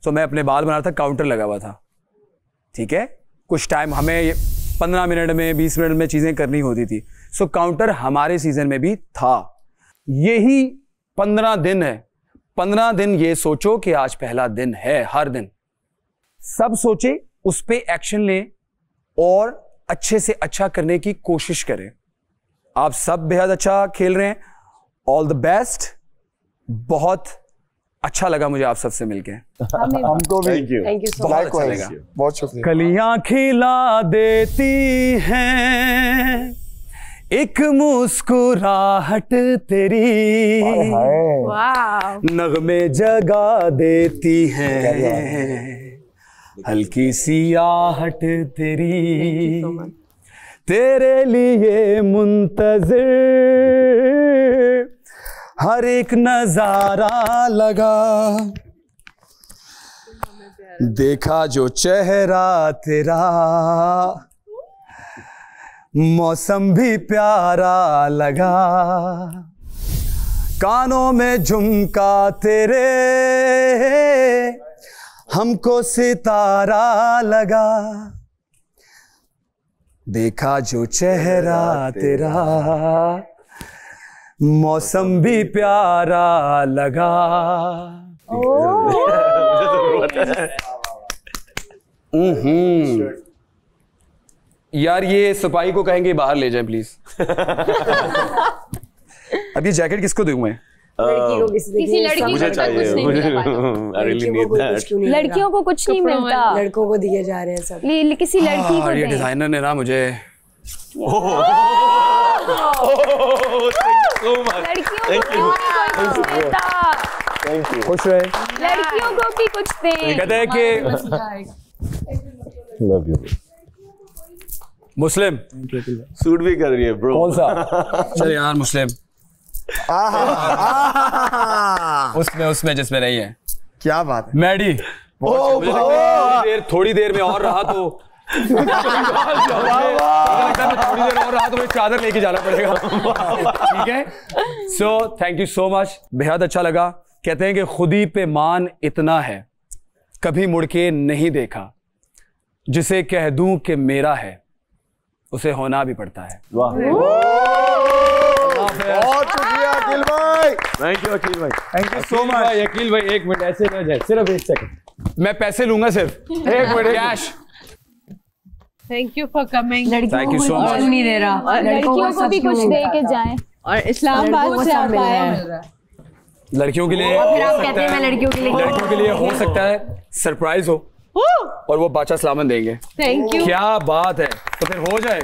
तो मैं अपने बाल बना रहा था, काउंटर लगा हुआ था। ठीक है, कुछ टाइम हमें 15 मिनट में 20 मिनट में चीज़ें करनी होती थी। सो काउंटर हमारे सीजन में भी था। यही 15 दिन है। 15 दिन ये सोचो कि आज पहला दिन है। हर दिन सब सोचे, उस पे एक्शन लें और अच्छे से अच्छा करने की कोशिश करें। आप सब बेहद अच्छा खेल रहे हैं। All the best. बहुत अच्छा लगा मुझे आप सबसे मिलके। हमको भी थैंक यू सो बहुत अच्छा लगा। बहुत शुक्रिया। कलियां खिला देती हैं एक मुस्कुराहट तेरी, नगमे जगा देती हैं हल्की सी आहट तेरी, तेरे लिए मुंतज़िर हर एक नजारा लगा, देखा जो चेहरा तेरा मौसम भी प्यारा लगा, कानों में झुमका तेरे हमको सितारा लगा, देखा जो चेहरा तेरा मौसम भी प्यारा लगा। यार ये सिपाही को कहेंगे बाहर ले जाएं प्लीज। अब ये जैकेट किसको दूं मैं? किसी लड़की मुझे चाहिए। लड़कियों को कुछ नहीं मिलता, लड़कों को दिए जा रहे हैं सब। किसी लड़की को ये दें। डिजाइनर ने ना मुझे खुश रहे। लड़कियों को भी कुछ दें। कहते हैं कि मुस्लिम सूट भी कर रही है ब्रो। कौन सा? चल यार मुस्लिम उसमें जिसमें नहीं है। क्या बात है मैडी। थोड़ी देर में और रहा तो थोड़ी देर और रहा तो मुझे चादर लेके जाना पड़ेगा। ठीक है। So thank you so much, बेहद अच्छा लगा। कहते हैं कि खुदी पे मान इतना है कभी मुड़ के नहीं देखा, जिसे कह दूं कि मेरा है उसे होना भी पड़ता है। वाह बहुत शुक्रिया अकील भाई। थैंक यू अकील भाई। Thank you so much. Akil भाई एक मिनट ऐसे ना जाए, सिर्फ 1 सेकंड। मैं पैसे लूंगा सिर्फ 1 minute cash. Thank you for coming. Thank you so much. नहीं दे रहा, लड़कियों को भी कुछ दे के जाएं। और इस्लामाबाद से आप आए। लड़कियों के लिए फिर आप कहते हैं मैं लड़कियों के लिए हो सकता है सरप्राइज हो और वो बादशाह सलामत देंगे। Thank you. क्या बात है, तो फिर हो जाए।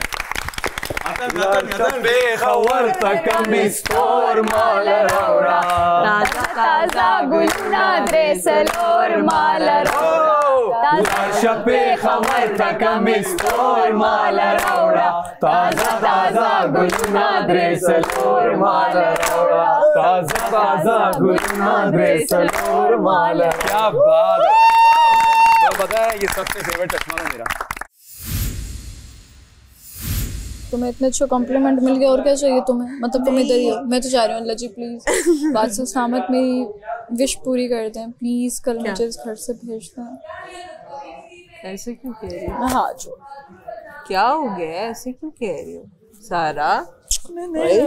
ताजा गुलना द्रेसलोर मालरोड़ा, ताजा गुलना द्रेसलोर मालरोड़ा, क्या बात है। तो पता है ये सबसे फेवरेट चश्मा है मेरा। तुम्हें इतने अच्छा कॉम्प्लीमेंट मिल गया और क्या चाहिए तुम्हें? मतलब तुम इधर ही हो। मैं तो चाह रही हूँ अल्लाह जी प्लीज बादशाह सलामत मेरी विश पूरी कर दें प्लीज। कल मुझे इस घर से भेज दें। ऐसे क्यों कह रही हो? हाँ जो क्या हो गया, ऐसे क्यों कह रही हो सारा? वैसे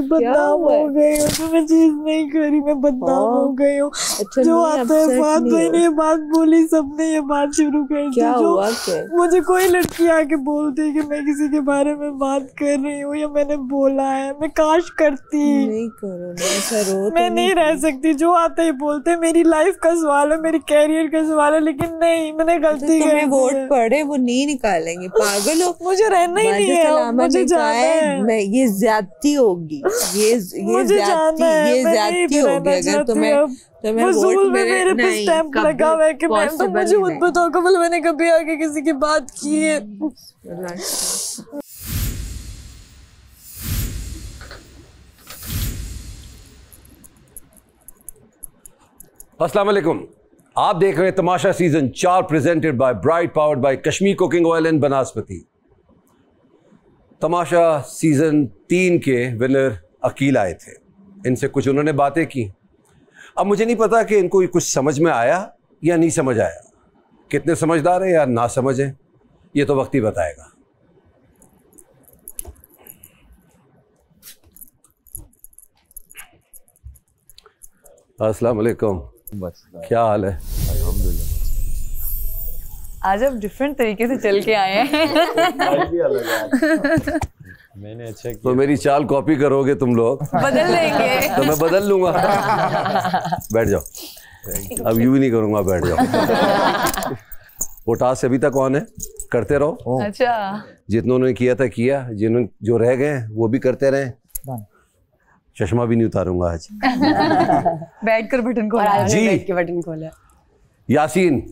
बदनाम हो गई हूँ, तो मैं चीज नहीं करी, मैं बदनाम हो गई हूँ। जो आता है बात मैंने ये बात बोली, सबने ये बात शुरू कर दी। जो मुझे कोई लड़की आके बोलती है कि मैं किसी के बारे में बात कर रही हूँ या मैंने बोला है, मैं काश करती। नहीं करो ना ऐसा, रो मैं नहीं रह सकती। जो आता है बोलते मेरी लाइफ का सवाल है, मेरी कैरियर का सवाल है, लेकिन नहीं, मैंने गलती की। वोट पड़े वो नहीं निकालेंगे, पागल हो। मुझे रहना ही नहीं है, मुझे जाना है। मैं ये ज्यादती होगी, ये ज्यादती होगी अगर तुम्हें वोट मेरे पे स्टैंप लगा हुआ है कि मैं तो मुझे खुद बताओ कबल मैंने कभी आगे किसी की बात की है। अस्सलाम वालेकुम, आप देख रहे हैं Tamasha season 4 presented by Bright powered by Kashmir cooking oil and बनास्पति। तमाशा सीजन 3 के विनर अकील आए थे, इनसे कुछ उन्होंने बातें की। अब मुझे नहीं पता कि इनको कुछ समझ में आया या नहीं समझ आया, कितने समझदार हैं या ना समझें, ये तो वक्त ही बताएगा। अस्सलाम वालेकुम, क्या हाल है? आज अब डिफरेंट तरीके से चल के आए हैं। मैंने अच्छा किया। तो मेरी चाल कॉपी करोगे तुम लोग, बदल लेंगे तो मैं बदल लूंगा। बैठ जाओ, अब यूं ही नहीं करूंगा, बैठ जाओ। वो टास्क अभी तक ऑन है, करते रहो। अच्छा, जितनों ने किया था किया, जिन्होंने जो रह गए वो भी करते रहे। चश्मा भी नहीं उतारूंगा आज। बैठकर बटन खोला जी, बैठ के बटन खोला। यासीन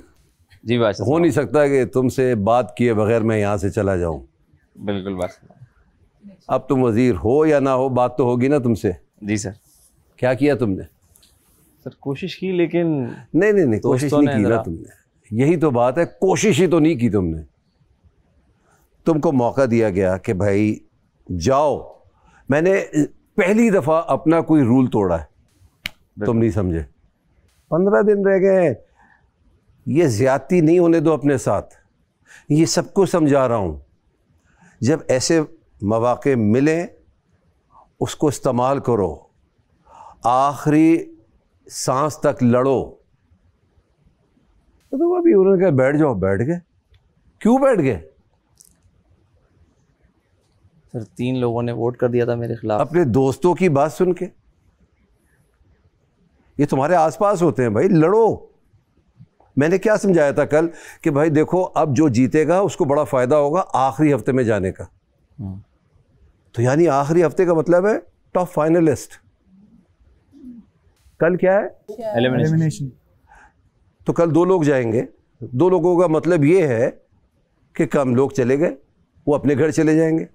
जी बादशाह, हो नहीं सकता कि तुमसे बात किए बगैर मैं यहाँ से चला जाऊं। बिल्कुल बादशाह। अब तुम वजीर हो या ना हो, बात तो होगी ना तुमसे। जी सर। क्या किया तुमने? सर कोशिश की, लेकिन नहीं कोशिश नहीं की ना तुमने। यही तो बात है, कोशिश ही तो नहीं की तुमने। तुमको मौका दिया गया कि भाई जाओ। मैंने पहली दफा अपना कोई रूल तोड़ा है, तुम नहीं समझे। 15 दिन रह गए, ये ज्यादती नहीं होने दो अपने साथ। ये सबको समझा रहा हूं, जब ऐसे मौके मिले उसको इस्तेमाल करो, आखिरी सांस तक लड़ो। तो अभी उन्होंने कहा बैठ जाओ, बैठ गए। क्यों बैठ गए? सर 3 लोगों ने वोट कर दिया था मेरे खिलाफ। अपने दोस्तों की बात सुन के। ये तुम्हारे आसपास होते हैं भाई, लड़ो। मैंने क्या समझाया था कल कि भाई देखो, अब जो जीतेगा उसको बड़ा फायदा होगा आखिरी हफ्ते में जाने का। तो यानी आखिरी हफ्ते का मतलब है टॉप फाइनलिस्ट। कल क्या है? एलिमिनेशन। तो कल 2 लोग जाएंगे। 2 लोगों का मतलब ये है कि कम लोग चले गए, वो अपने घर चले जाएंगे।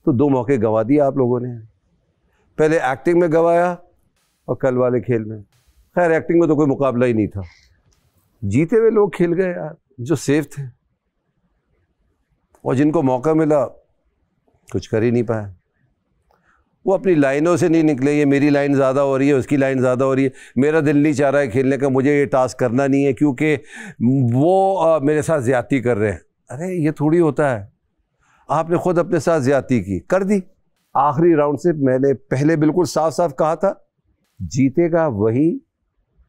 तो 2 मौके गंवा दिए आप लोगों ने। पहले एक्टिंग में गंवाया और कल वाले खेल में। खैर एक्टिंग में तो कोई मुकाबला ही नहीं था, जीते हुए लोग खेल गए यार, जो सेफ थे। और जिनको मौका मिला कुछ कर ही नहीं पाया। वो अपनी लाइनों से नहीं निकले, ये मेरी लाइन ज़्यादा हो रही है, उसकी लाइन ज़्यादा हो रही है, मेरा दिल नहीं चाह रहा है खेलने का, मुझे ये टास्क करना नहीं है क्योंकि वो मेरे साथ ज़्यादती कर रहे हैं। अरे ये थोड़ी होता है, आपने खुद अपने साथ ज़्यादती की, कर दी। आखिरी राउंड से मैंने पहले बिल्कुल साफ साफ कहा था, जीतेगा वही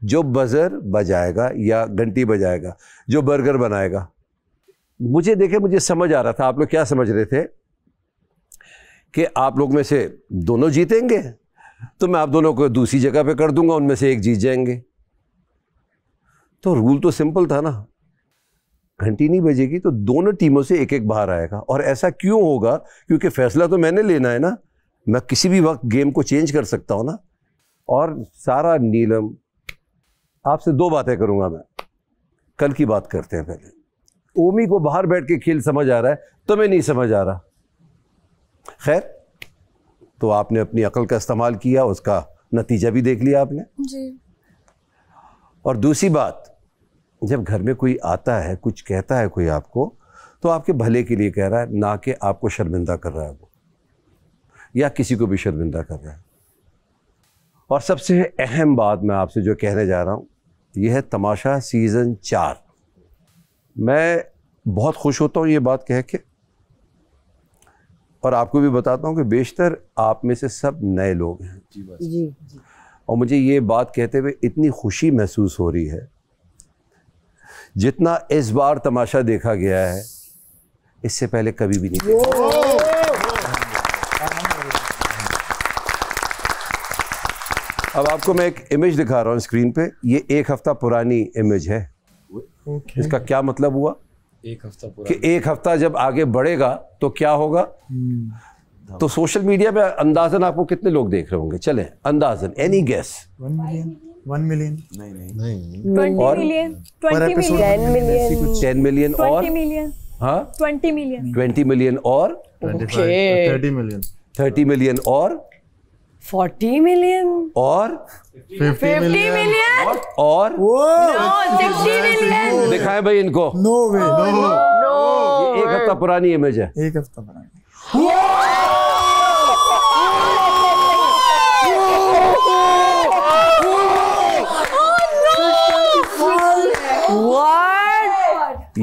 जो बजर बजाएगा या घंटी बजाएगा, जो बर्गर बनाएगा। मुझे देखे, मुझे समझ आ रहा था आप लोग क्या समझ रहे थे कि आप लोग में से दोनों जीतेंगे तो मैं आप दोनों को दूसरी जगह पे कर दूंगा, उनमें से एक जीत जाएंगे। तो रूल तो सिंपल था ना, घंटी नहीं बजेगी तो दोनों टीमों से एक एक बाहर आएगा। और ऐसा क्यों होगा? क्योंकि फैसला तो मैंने लेना है ना, मैं किसी भी वक्त गेम को चेंज कर सकता हूं ना। और सारा नीलम, आपसे 2 बातें करूंगा मैं, कल की बात करते हैं पहले। ओमी को बाहर बैठ के खेल समझ आ रहा है, तुम्हें नहीं समझ आ रहा। खैर, तो आपने अपनी अकल का इस्तेमाल किया, उसका नतीजा भी देख लिया आपने जी। और दूसरी बात, जब घर में कोई आता है, कुछ कहता है कोई आपको, तो आपके भले के लिए कह रहा है, ना कि आपको शर्मिंदा कर रहा है वो, या किसी को भी शर्मिंदा कर रहा है। और सबसे अहम बात मैं आपसे जो कहने जा रहा हूँ, यह है तमाशा सीज़न 4। मैं बहुत खुश होता हूँ ये बात कह के, और आपको भी बताता हूँ कि बेशतर आप में से सब नए लोग हैं जी। और मुझे ये बात कहते हुए इतनी खुशी महसूस हो रही है, जितना इस बार तमाशा देखा गया है इससे पहले कभी भी नहीं देखा। अब आपको मैं एक इमेज दिखा रहा हूँ स्क्रीन पे, ये 1 हफ्ता पुरानी इमेज है। इसका क्या मतलब हुआ? 1 हफ्ता कि 1 हफ्ता जब आगे बढ़ेगा तो क्या होगा? तो सोशल मीडिया पे अंदाजन आपको कितने लोग देख रहे होंगे? चले अंदाजन, एनी गेस? 1 मिलियन। 1 मिलियन नहीं। और 20 मिलियन, 20 मिलियन, 10 मिलियन और 20 मिलियन, हाँ 20 मिलियन, 20 मिलियन और 30 मिलियन, 30 मिलियन और 40 मिलियन और 50 मिलियन और 60 मिलियन। दिखाएं भाई इनको। नो वे, नो। ये 1 हफ्ता पुरानी इमेज है। 1 हफ्ता पुरानी।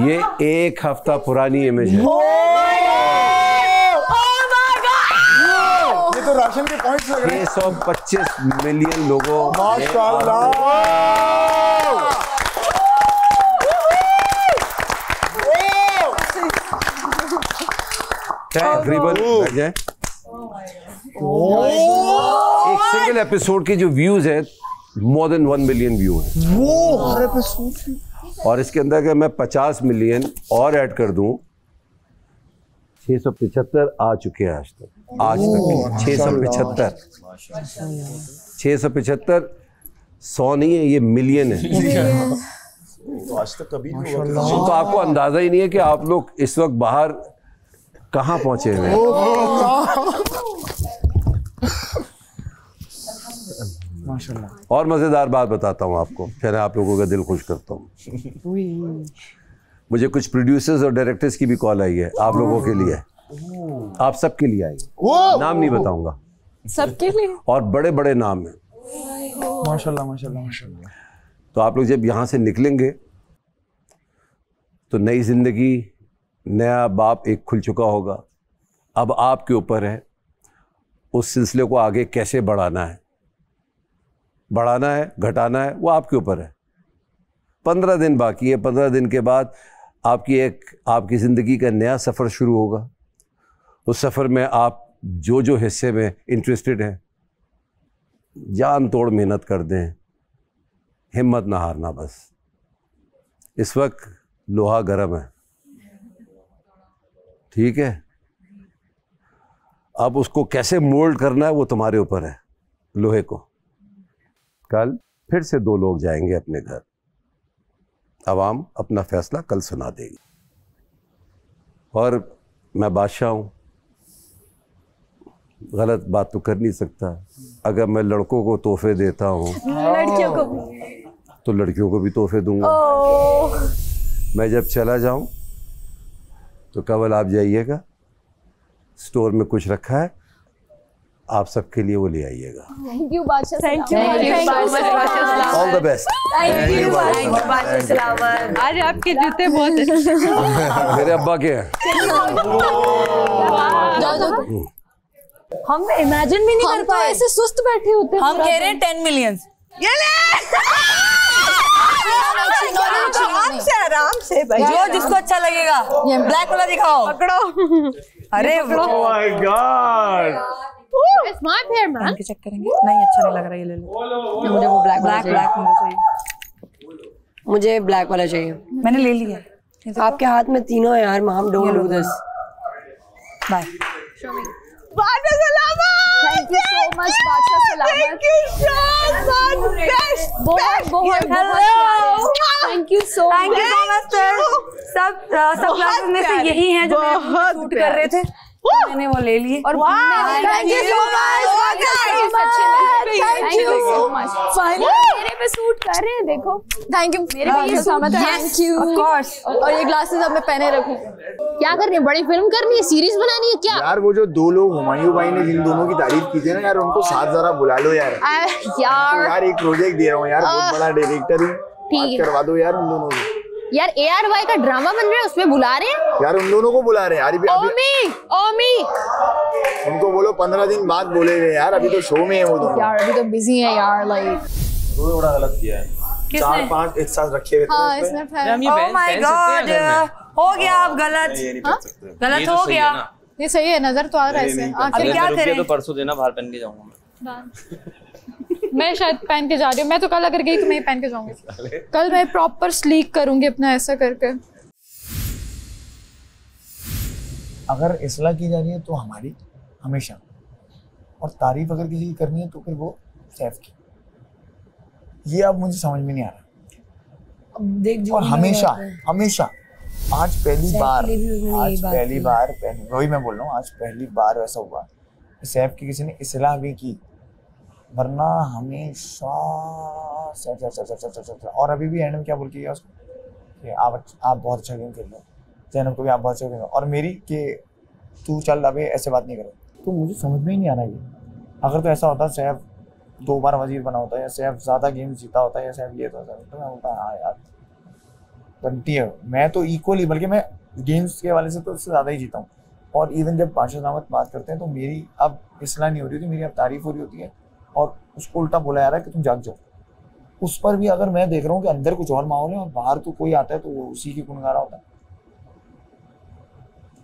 ये 1 हफ्ता पुरानी इमेज है। ये तो राशन के पॉइंट्स लग रहे हैं। 625 मिलियन लोगों माशाल्लाह। तकरीबन एक सिंगल एपिसोड के जो व्यूज है मोर देन 1 मिलियन व्यू है वो हर एपिसोड। और इसके अंदर अगर मैं 50 मिलियन और ऐड कर दूं, 675 आ चुके हैं आज तक 675 100 नहीं है, ये मिलियन है। तो आज तक कभी नहीं हुआ। तो आपको अंदाजा ही नहीं है कि आप लोग इस वक्त बाहर कहाँ पहुंचे हुए हैं। माशाल्लाह। और मजेदार बात बताता हूँ आपको, फिर आप लोगों का दिल खुश करता हूँ। मुझे कुछ प्रोड्यूसर्स और डायरेक्टर्स की भी कॉल आई है आप लोगों के लिए, आप सबके लिए आई है, नाम नहीं बताऊंगा, सबके लिए, और बड़े बड़े नाम हैं। माशाल्लाह माशाल्लाह माशाल्लाह। तो आप लोग जब यहाँ से निकलेंगे तो नई जिंदगी, नया बाप एक खुल चुका होगा। अब आपके ऊपर है उस सिलसिले को आगे कैसे बढ़ाना है, घटाना है, वो आपके ऊपर है। 15 दिन बाकी है, 15 दिन के बाद आपकी ज़िंदगी का नया सफ़र शुरू होगा। उस सफ़र में आप जो हिस्से में इंटरेस्टेड हैं, जान तोड़ मेहनत कर दें, हिम्मत ना हारना। बस इस वक्त लोहा गर्म है, ठीक है। अब उसको कैसे मोल्ड करना है वो तुम्हारे ऊपर है, लोहे को। कल फिर से 2 लोग जाएंगे अपने घर, अवाम अपना फैसला कल सुना देगी। और मैं बादशाह हूँ, गलत बात तो कर नहीं सकता। अगर मैं लड़कों को तोहफे देता हूँ लड़कियों को तो लड़कियों को भी तोहफे दूंगा। मैं जब चला जाऊं तो केवल आप जाइएगा, स्टोर में कुछ रखा है आप सबके लिए वो ले आइएगा। थैंक यू बादशाह, thank you all the best. Thank you बादशाह सलामत। आज आपके जूते बहुत अच्छे मेरे अब्बा के हैं। हम इमेजिन भी नहीं कर पाए, ऐसे सुस्त बैठे होते हैं। हम कह रहे हैं 10 मिलियन। ये ले आराम से भाई, जो जिसको अच्छा लगेगा। ब्लैक वाला दिखाओ, पकड़ो। अरे oh my god, It's my pair, man. Check करेंगे, नहीं अच्छा नहीं लग रहा, ये ले लो। मुझे वो ब्लैक मुझे चाहिए, मुझे ब्लैक वाला चाहिए। मैंने ले लिया। आपके हाथ में तीनों है यार, हम डोंट डू दिस। बाय। बादशाह सलामत। Thank you so much, बादशाह सलामत। Thank you so much, best। बहुत बहुत बहुत Thank you so much। Thank you so much sir। सब क्लासेस में से यही हैं जो शूट कर रहे थे, मैंने वो ले लिए। और thank you so much, thank you so much. मेरे पे सूट कर रहे हैं, देखो। थैंक यू मेरे पे ये सामान, थैंक यू ऑफ कोर्स। और ये ग्लासेस अब मैं पहने रखूं। क्या करनी है, बड़ी फिल्म करनी है, सीरीज बनानी है क्या? यार वो जो 2 लोग हुमायूं भाई ने जिन दोनों की तारीफ की थी ना यार, उनको साथ जरा बुला लो यार। यार एक प्रोजेक्ट दे रहा हूँ यार, बहुत बड़ा डायरेक्टर हूँ, ठीक है करवा दो यार उन दोनों को। यार ARY का ड्रामा बन रहा है, उसमें बुला रहे हैं यार, उन दोनों को बुला रहे हैं यार। ओमी उनको बोलो 15 दिन बाद बोलेंगे यार, अभी तो शो में है वो दोनों। यार अभी तो बिजी है यार, लाइक थोड़ा गलत किया है। 4-5 एक साथ रखे हुए थे। हाँ इसने ओह माय गॉड, हो गया अब गलत, गलत हो गया। ये सही है, नजर तो आ रहा है इसे। आखिर क्या करें? तो परसों देना, बाहर पहन के जाऊंगा मैं शायद पहन के जा रही हूँ, मैं तो कल अगर गई तो मैं ही पहन के जाऊंगी। कल मैं प्रॉपर स्लीक करूंगी अपना, ऐसा करके। अगर इस्लाह की जा रही है तो हमारी हमेशा, और तारीफ अगर किसी की करनी है तो फिर वो सैफ की। ये अब मुझे समझ में नहीं आ रहा। अब देख जो और हमेशा हमेशा आज पहली बार वही मैं बोल रहा हूँ, आज पहली बार ऐसा हुआ सैफ की किसी ने इस्लाह भी की, वरना हमेशा और अभी भी एंड में क्या बोल के गया उसको कि आप बहुत अच्छा गेम खेल रहे हो, जैनब को भी आप बहुत अच्छा खेल रहे हो, और मेरी कि तू चल अबे ऐसे बात नहीं करो। तो मुझे समझ में ही नहीं आ रहा ये। अगर तो ऐसा होता सैफ 2 बार वजीर बना होता, या सैफ ज़्यादा गेम जीता होता, या सैफ ये तो मैं बोलता हाँ यार बनती है। मैं तो इक्वली, बल्कि मैं गेम्स के वाले से तो उससे ज़्यादा ही जीता हूँ। और इवन जब बादशाह सलामत बात करते हैं तो मेरी अब इस्लाह नहीं हो रही होती, मेरी अब तारीफ हो रही होती है, और उसको उल्टा बोला जा रहा है कि तुम जाग जाओ। उस पर भी अगर मैं देख रहा हूँ कि अंदर कुछ और माहौल है और बाहर तो कोई आता है तो वो उसी की गुनगारा होता है।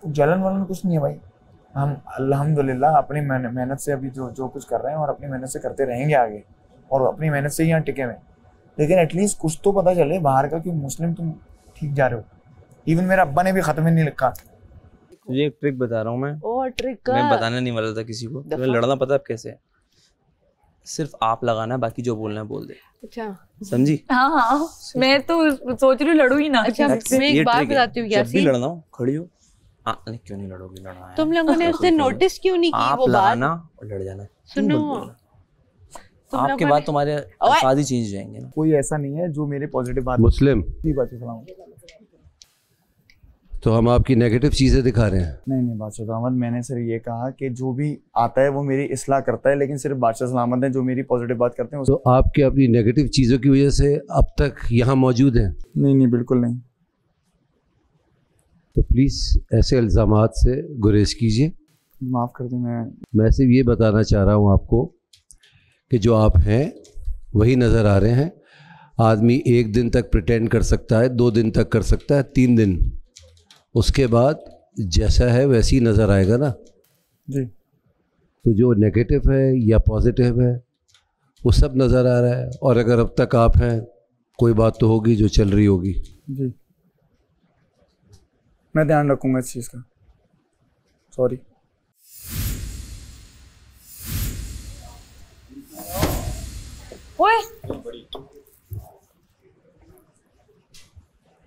तो जलन वलन कुछ नहीं है भाई, हम अल्हम्दुलिल्लाह अपनी मेहनत से अभी जो कुछ कर रहे हैं और अपनी मेहनत से करते रहेंगे आगे, और अपनी मेहनत से ही यहाँ टिके हुए। लेकिन एटलीस्ट कुछ तो पता चले बाहर का कि मुस्लिम तुम ठीक जा रहे हो। इवन मेरे अब्बा ने भी खत्म ही नहीं लिखा। तुझे एक ट्रिक बता रहा हूँ मैं। और ट्रिक मैं बताने नहीं वाला था किसी को। तुम्हें लड़ना पता है कैसे है? सिर्फ आप लगाना है, बाकी जो बोलना है बोल दे। अच्छा समझी? हाँ मैं तो सोच रही हूँ लड़ू ही ना। अच्छा मैं एक बात बताती हूँ। जब भी लड़ना हो खड़ी हो। नहीं क्यों नहीं लड़ोगी? लड़ना है। तुम लोगों ने उससे नोटिस क्यों नहीं की वो बात? लगाना और लड़ जाना। सुनो आपके बाद तुम्हारे अल्फाज ही चेंज जाएंगे ना। कोई ऐसा नहीं है जो मेरे पॉजिटिव बात मुस्लिम सलाम। तो हम आपकी नेगेटिव चीजें दिखा रहे हैं? नहीं बादशाह सलामत, मैंने सिर्फ ये कहा कि जो भी आता है वो मेरी इस्लाह करता है, लेकिन सिर्फ बादशाह सलामत है जो मेरी पॉजिटिव बात करते हैं। तो आपके अपनी नेगेटिव चीजों की वजह से अब तक यहाँ मौजूद हैं? नहीं बिल्कुल नहीं। तो प्लीज ऐसे इल्जामात से गुरेज कीजिए। माफ कर दें। मैं सिर्फ ये बताना चाह रहा हूँ आपको कि जो आप हैं वही नज़र आ रहे हैं। आदमी 1 दिन तक प्रिटेंड कर सकता है, 2 दिन तक कर सकता है, 3 दिन, उसके बाद जैसा है वैसी नज़र आएगा ना जी। तो जो नेगेटिव है या पॉजिटिव है वो सब नज़र आ रहा है। और अगर अब तक आप हैं कोई बात तो होगी जो चल रही होगी। जी मैं ध्यान रखूंगा इस चीज़ का। सॉरी। ओए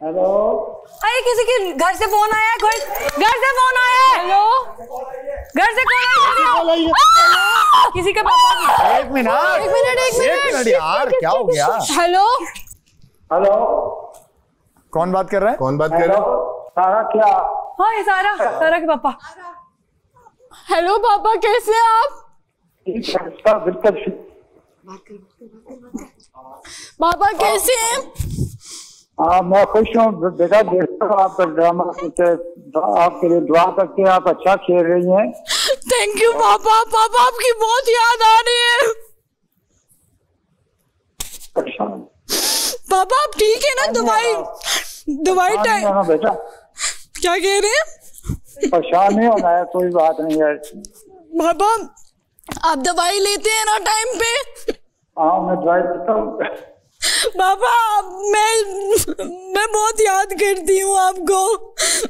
हेलो। अरे किसी के घर से फोन आया है। घर से फोन आया है। हेलो घर से कौन आया? किसी के पापा। एक मिनट यार, क्या हो गया? हेलो हेलो कौन बात कर रहा है? सारा क्या? हाँ ये सारा के पापा। हेलो पापा कैसे हैं आप? बिल्कुल। पापा कैसे हैं? हाँ मैं खुश हूँ बेटा। देखता हूँ आपका ड्रामा, आपके लिए दुआ करके आप अच्छा खेल रही हैं। थैंक यू पापा। पापा आपकी बहुत याद आ रही है। अच्छा पापा आप ठीक है ना? दवाई टाइम बेटा। क्या कह रहे हैं? परेशान नहीं होना है, कोई बात नहीं है। पापा आप दवाई लेते हैं ना टाइम पे? हाँ मैं दवाई लेता हूँ। पापा मैं बहुत याद करती हूँ आपको,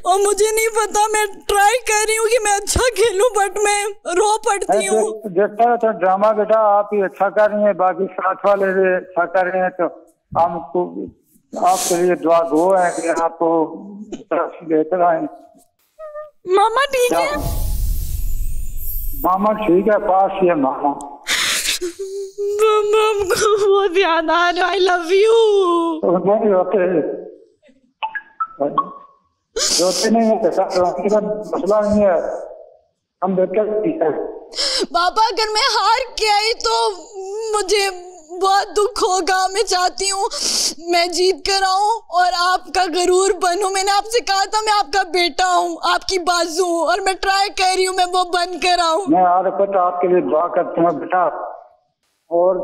और मुझे नहीं पता, मैं ट्राई कर रही हूँ कि मैं अच्छा खेलूं बट मैं रो पड़ती हूँ। देखता था ड्रामा बेटा, आप ही अच्छा कर रही हैं, बाकी साथ वाले भी अच्छा कर रहे हैं, तो हमको आपके लिए दुआ गो है कि आपको बेहतर आए। मामा ठीक है? मामा ठीक है, पास ही है मामा। हमको बहुत याद आ रहा है। I love you. रोते नहीं है, मसला नहीं है, हम बेहतर ठीक है। पापा अगर मैं हार के आई तो मुझे बहुत दुख होगा। मैं चाहती हूँ मैं जीत कर आऊँ और आपका गरूर बनूं। मैंने आपसे कहा था मैं आपका बेटा हूँ, आपकी बाजू हूँ, और मैं ट्राई कर रही हूँ मैं वो बन कर आऊँ। मैं हर वक्त आपके लिए दुआ करती हूँ बेटा, और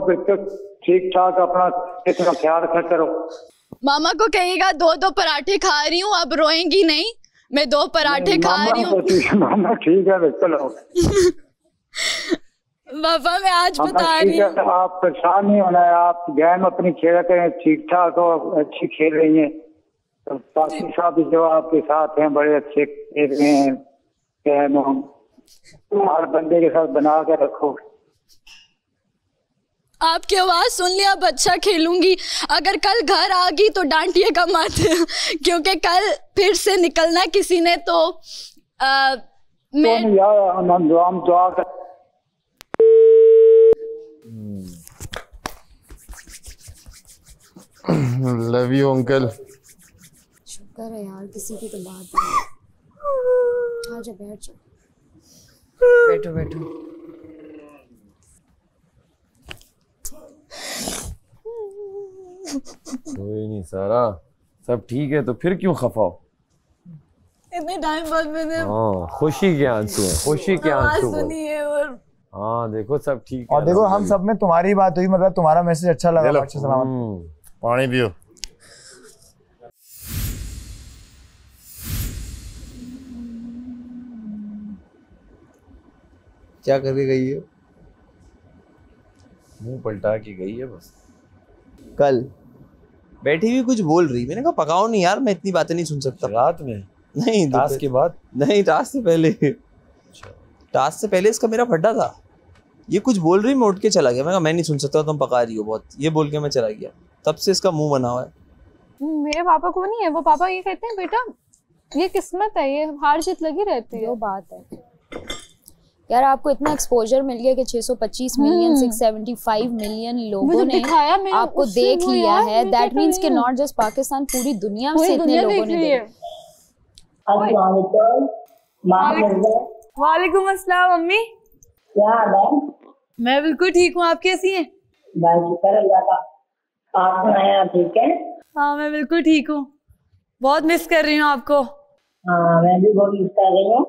बिल्कुल ठीक ठाक अपना इतना ख्याल रखा करो। मामा को कहिएगा 2 पराठे खा रही हूँ, अब रोएंगी नहीं। मैं 2 पराठे खा रही हूँ। मामा ठीक है बिल्कुल। पापा मैं आज बता रही हूँ, आप परेशान नहीं होना है, आप गेम अपनी खेल करें ठीक ठाक और अच्छी खेल रही हैं। तो बाकी साहब जो आपके साथ हैं बड़े अच्छे खेल रहे हैं, गेम हर बंदे के साथ बना के रखो। आपकी आवाज सुन लिया, अब अच्छा खेलूंगी। अगर कल घर आ गई तो डांटिएगा मत, क्योंकि कल फिर से निकलना किसी ने तो मैं दुआ कर। Love you uncle. शुक्र है यार किसी की तो बात नहीं। आजा बैठ जाओ। बैठो बैठो। कोई नहीं सारा, सब ठीक है, तो फिर क्यों खफा हो? इतने टाइम बाद मैंने खुशी के आंसू हैं, खुशी के आंसू सुनी है। और हाँ देखो सब ठीक है। और देखो हम सब में तुम्हारी बात हुई, मतलब तुम्हारा मैसेज अच्छा लगा। अच्छा सलामत। पानी पियो। क्या करके गई है? मुंह पलटा के गई है बस। कल बैठी हुई कुछ बोल रही, मैंने कहा पकाओ नहीं यार, मैं इतनी बातें नहीं सुन सकता। रात में? नहीं, टास्क के बाद? नहीं, टास्क से पहले। टास्क से पहले इसका मेरा फड्डा था। ये कुछ बोल रही, मैं उठ के चला गया। मैं कहा मैं नहीं सुन सकता, तुम पका रही हो बहुत, ये बोल के मैं चला गया। तब से इसका मुंह बना हुआ है। मेरे पापा को नहीं है, वो पापा ये कहते हैं बेटा ये किस्मत है, ये हार जीत लगी रहती है। वो बात है यार, आपको इतना एक्सपोजर मिल गया कि 625 मिलियन 675 मिलियन लोगों ने आपको देख लिया है। दैट मींस कि नॉट जस्ट पाकिस्तान, पूरी दुनिया से इतने लोगों ने देखा। वालेकुम अस्सलाम मम्मी। क्या हाल है? मैं बिल्कुल ठीक हूँ, आप कैसी हैं? भाई शुक्र अल्लाह का। आप सुनाएं, आप ठीक है? हाँ मैं बिल्कुल ठीक हूँ, बहुत मिस कर रही हूँ आपको। हाँ मैं भी बहुत मिस कर रही हूँ,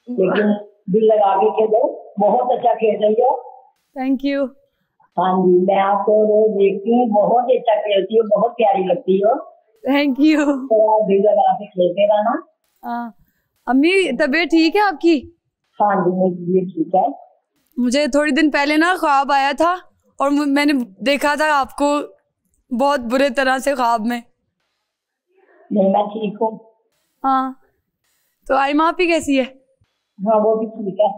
लेकिन दिल लगा के खेलो, बहुत अच्छा खेल रही हो। Thank you. हाँ जी, मैं आपको रोज देखती हूँ, बहुत अच्छा खेलती हो, बहुत प्यारी लगती हो। Thank you. तो आप दिल लगा के खेलते रहना। हाँ अम्मी, तबीयत ठीक है आपकी? हाँ जी मेरी तबीयत ठीक है। मुझे थोड़ी दिन पहले ना ख्वाब आया था और मैंने देखा था आपको बहुत बुरे तरह से ख्वाब में। नहीं मैं ठीक हूँ। हाँ तो आइमा आपी कैसी है? हाँ वो भी ठीक है,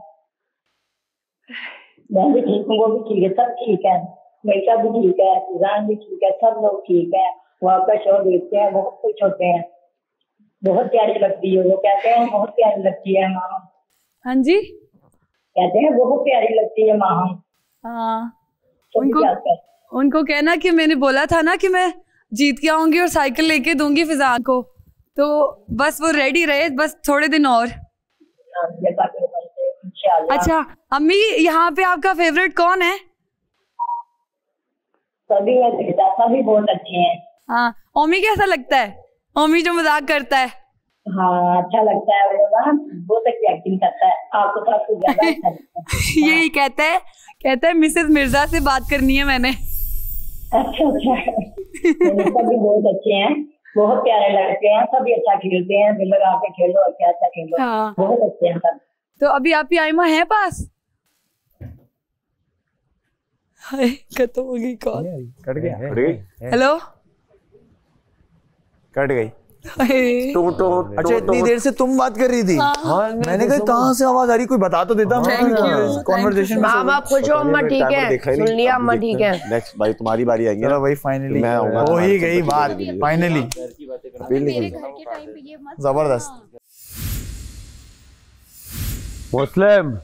मैं भी ठीक हूँ, वो भी ठीक है, सब ठीक है। मेरा भी ठीक है, सुजान भी ठीक है, सब लोग ठीक है। वो आपका शो देखते हैं, बहुत खुश होते हैं, बहुत प्यारी लगती है। वो कहते हैं बहुत प्यारी लगती है माँ। हाँ जी, कहते हैं बहुत प्यारी लगती है माँ। हाँ उनको कहना कि मैंने बोला था ना कि मैं जीत के आऊंगी और साइकिल लेके दूंगी फिजान को, तो बस वो रेडी रहे, बस थोड़े दिन और। अच्छा अम्मी, यहाँ पे आपका फेवरेट कौन है? सभी है बेटा, सभी बहुत अच्छे हैं। हाँ ओमी कैसा लगता है? ओमी जो मजाक करता है। हाँ अच्छा लगता है, वो ना बहुत अच्छी एक्टिंग करता है, आपको तो आपको ज्यादा अच्छा लगता है। यही कहता है मिसेस मिर्जा से बात करनी है मैंने। अच्छा सभी बहुत अच्छे हैं, बहुत प्यारे लड़के हैं, सभी अच्छा खेलते हैं, दिल लगा के खेलो, अच्छा खेलो। हाँ। बहुत अच्छे हैं सब। तो अभी आपकी आइमा है पास? हाय खत्म हो गई कॉल। कट गई। हेलो, कट गई। अच्छा इतनी देर से तुम बात कर रही थी? हाँ, मैंने कहा कहाँ से आवाज आ रही, कोई बता तो देता। कॉन्वर्सेशन माँ आप खुश हो? अम्मा ठीक है, सुन लिया अम्मा ठीक है। नेक्स्ट भाई तुम्हारी बारी आएगी। चलो भाई फाइनली मैं आऊंगा, हो ही गई बात फाइनली। जबरदस्त। मुस्लिम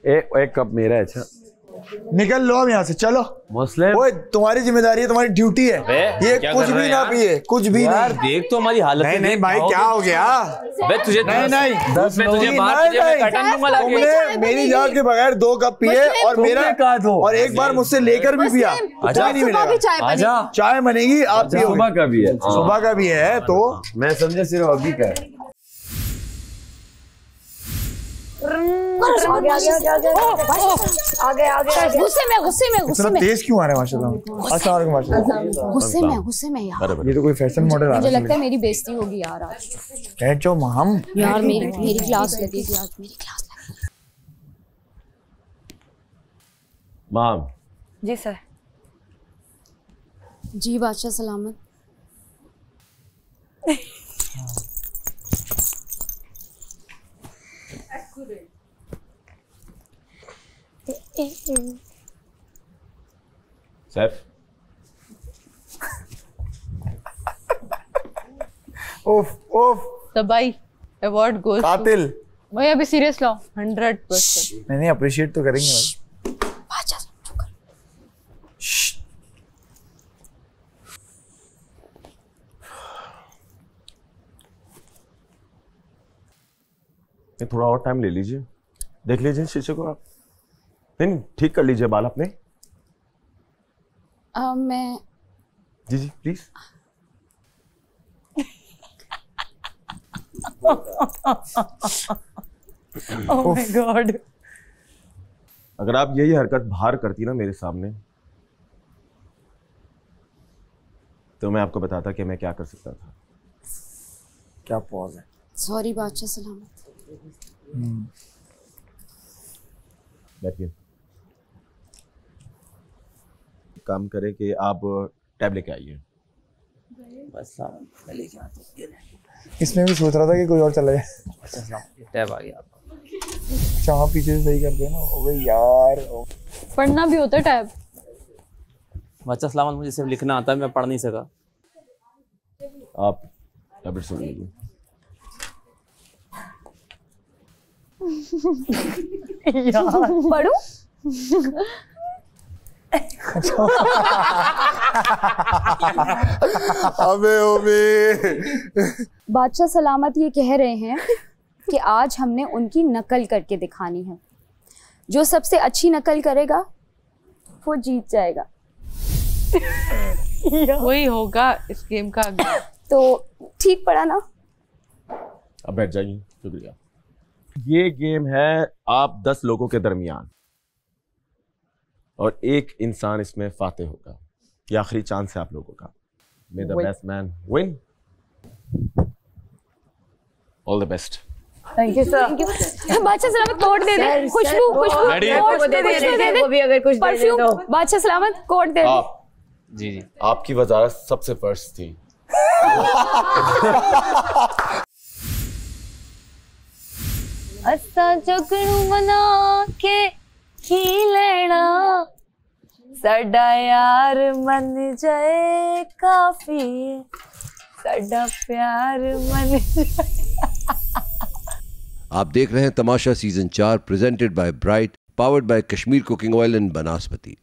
एक कप मेरा है। अच्छा निकल लो अब यहाँ से, चलो। मुस्लिम ओए तुम्हारी जिम्मेदारी है, तुम्हारी ड्यूटी है। ये कुछ भी ना पिए, कुछ भी यार, नहीं। देख तो हमारी हालत। नहीं भाई क्या हो गया? तुझे नहीं 10 में तुझे तुमने मेरी जान के बगैर 2 कप पिए और मेरा और एक बार मुझसे लेकर भी पिया। नहीं मिलेगा, चाय बनेगी, आप पियो। सुबह का भी है, सुबह का भी है। तो मैं समझा सिर्फ अभी का है। आगे गुस्से में तेज क्यों आ रहा है? माशाल्लाह। गुस्से में यार, ये तो कोई फैशन मॉडल आ रहा है। मुझे लगता है मेरी बेइज्जती होगी यार आज। बैठ जाओ माम। यार मेरी क्लास लगेगी आज, मेरी क्लास लगेगी। माम। जी सर। जी बादशाह सलामत। सैफ ओफ तबाई अवार्ड गोes कातिल। भाई अभी सीरियस लो 100%। नहीं अप्रिशिएट तो करेंगे भाई। थोड़ा और टाइम ले लीजिए, देख लीजिए शीशे को आप। नहीं ठीक कर लीजिए बाल अपने। मैं जी प्लीज। Oh my God. अगर आप यही हरकत बाहर करती ना मेरे सामने, तो मैं आपको बताता कि मैं क्या कर सकता था। क्या पॉज है। सॉरी बादशाह सलामत। बैठिए। काम करें कि आप टैब लेके आइए। बस मैं लेके आता हूँ। इसमें भी सोच रहा था कि कोई और चला जाए। टैब आ गया। चाह पीछे से सही कर देना। ओए यार पढ़ना भी होता है टैब। बच्चा सलामत, मुझे सिर्फ लिखना आता है, मैं पढ़ नहीं सका। आप टैबलेट सुन लीजिए। पढ़ूं? बादशाह सलामत ये कह रहे हैं कि आज हमने उनकी नकल करके दिखानी है। जो सबसे अच्छी नकल करेगा वो जीत जाएगा। वही होगा इस गेम का। तो ठीक पड़ा ना? अब बैठ जाइए। शुक्रिया। ये गेम है आप 10 लोगों के दरमियान और एक इंसान इसमें फाते होगा। ये आखिरी चांस है आप लोगों का। मे the best man win. All the best. Thank you sir. बादशाह सलामत कोड दे दे। खुशबू वो भी अगर कुछ दे दे तो। बादशाह सलामत कोड दे दे। जी जी। आपकी वजारत सबसे फर्स्ट थी। असा जगनू मना के की लेना, साडा यार मन जाए काफी, साडा प्यार मन जाए। आप देख रहे हैं Tamasha season 4 presented by Bright, powered by Kashmir cooking oil and बनास्पति।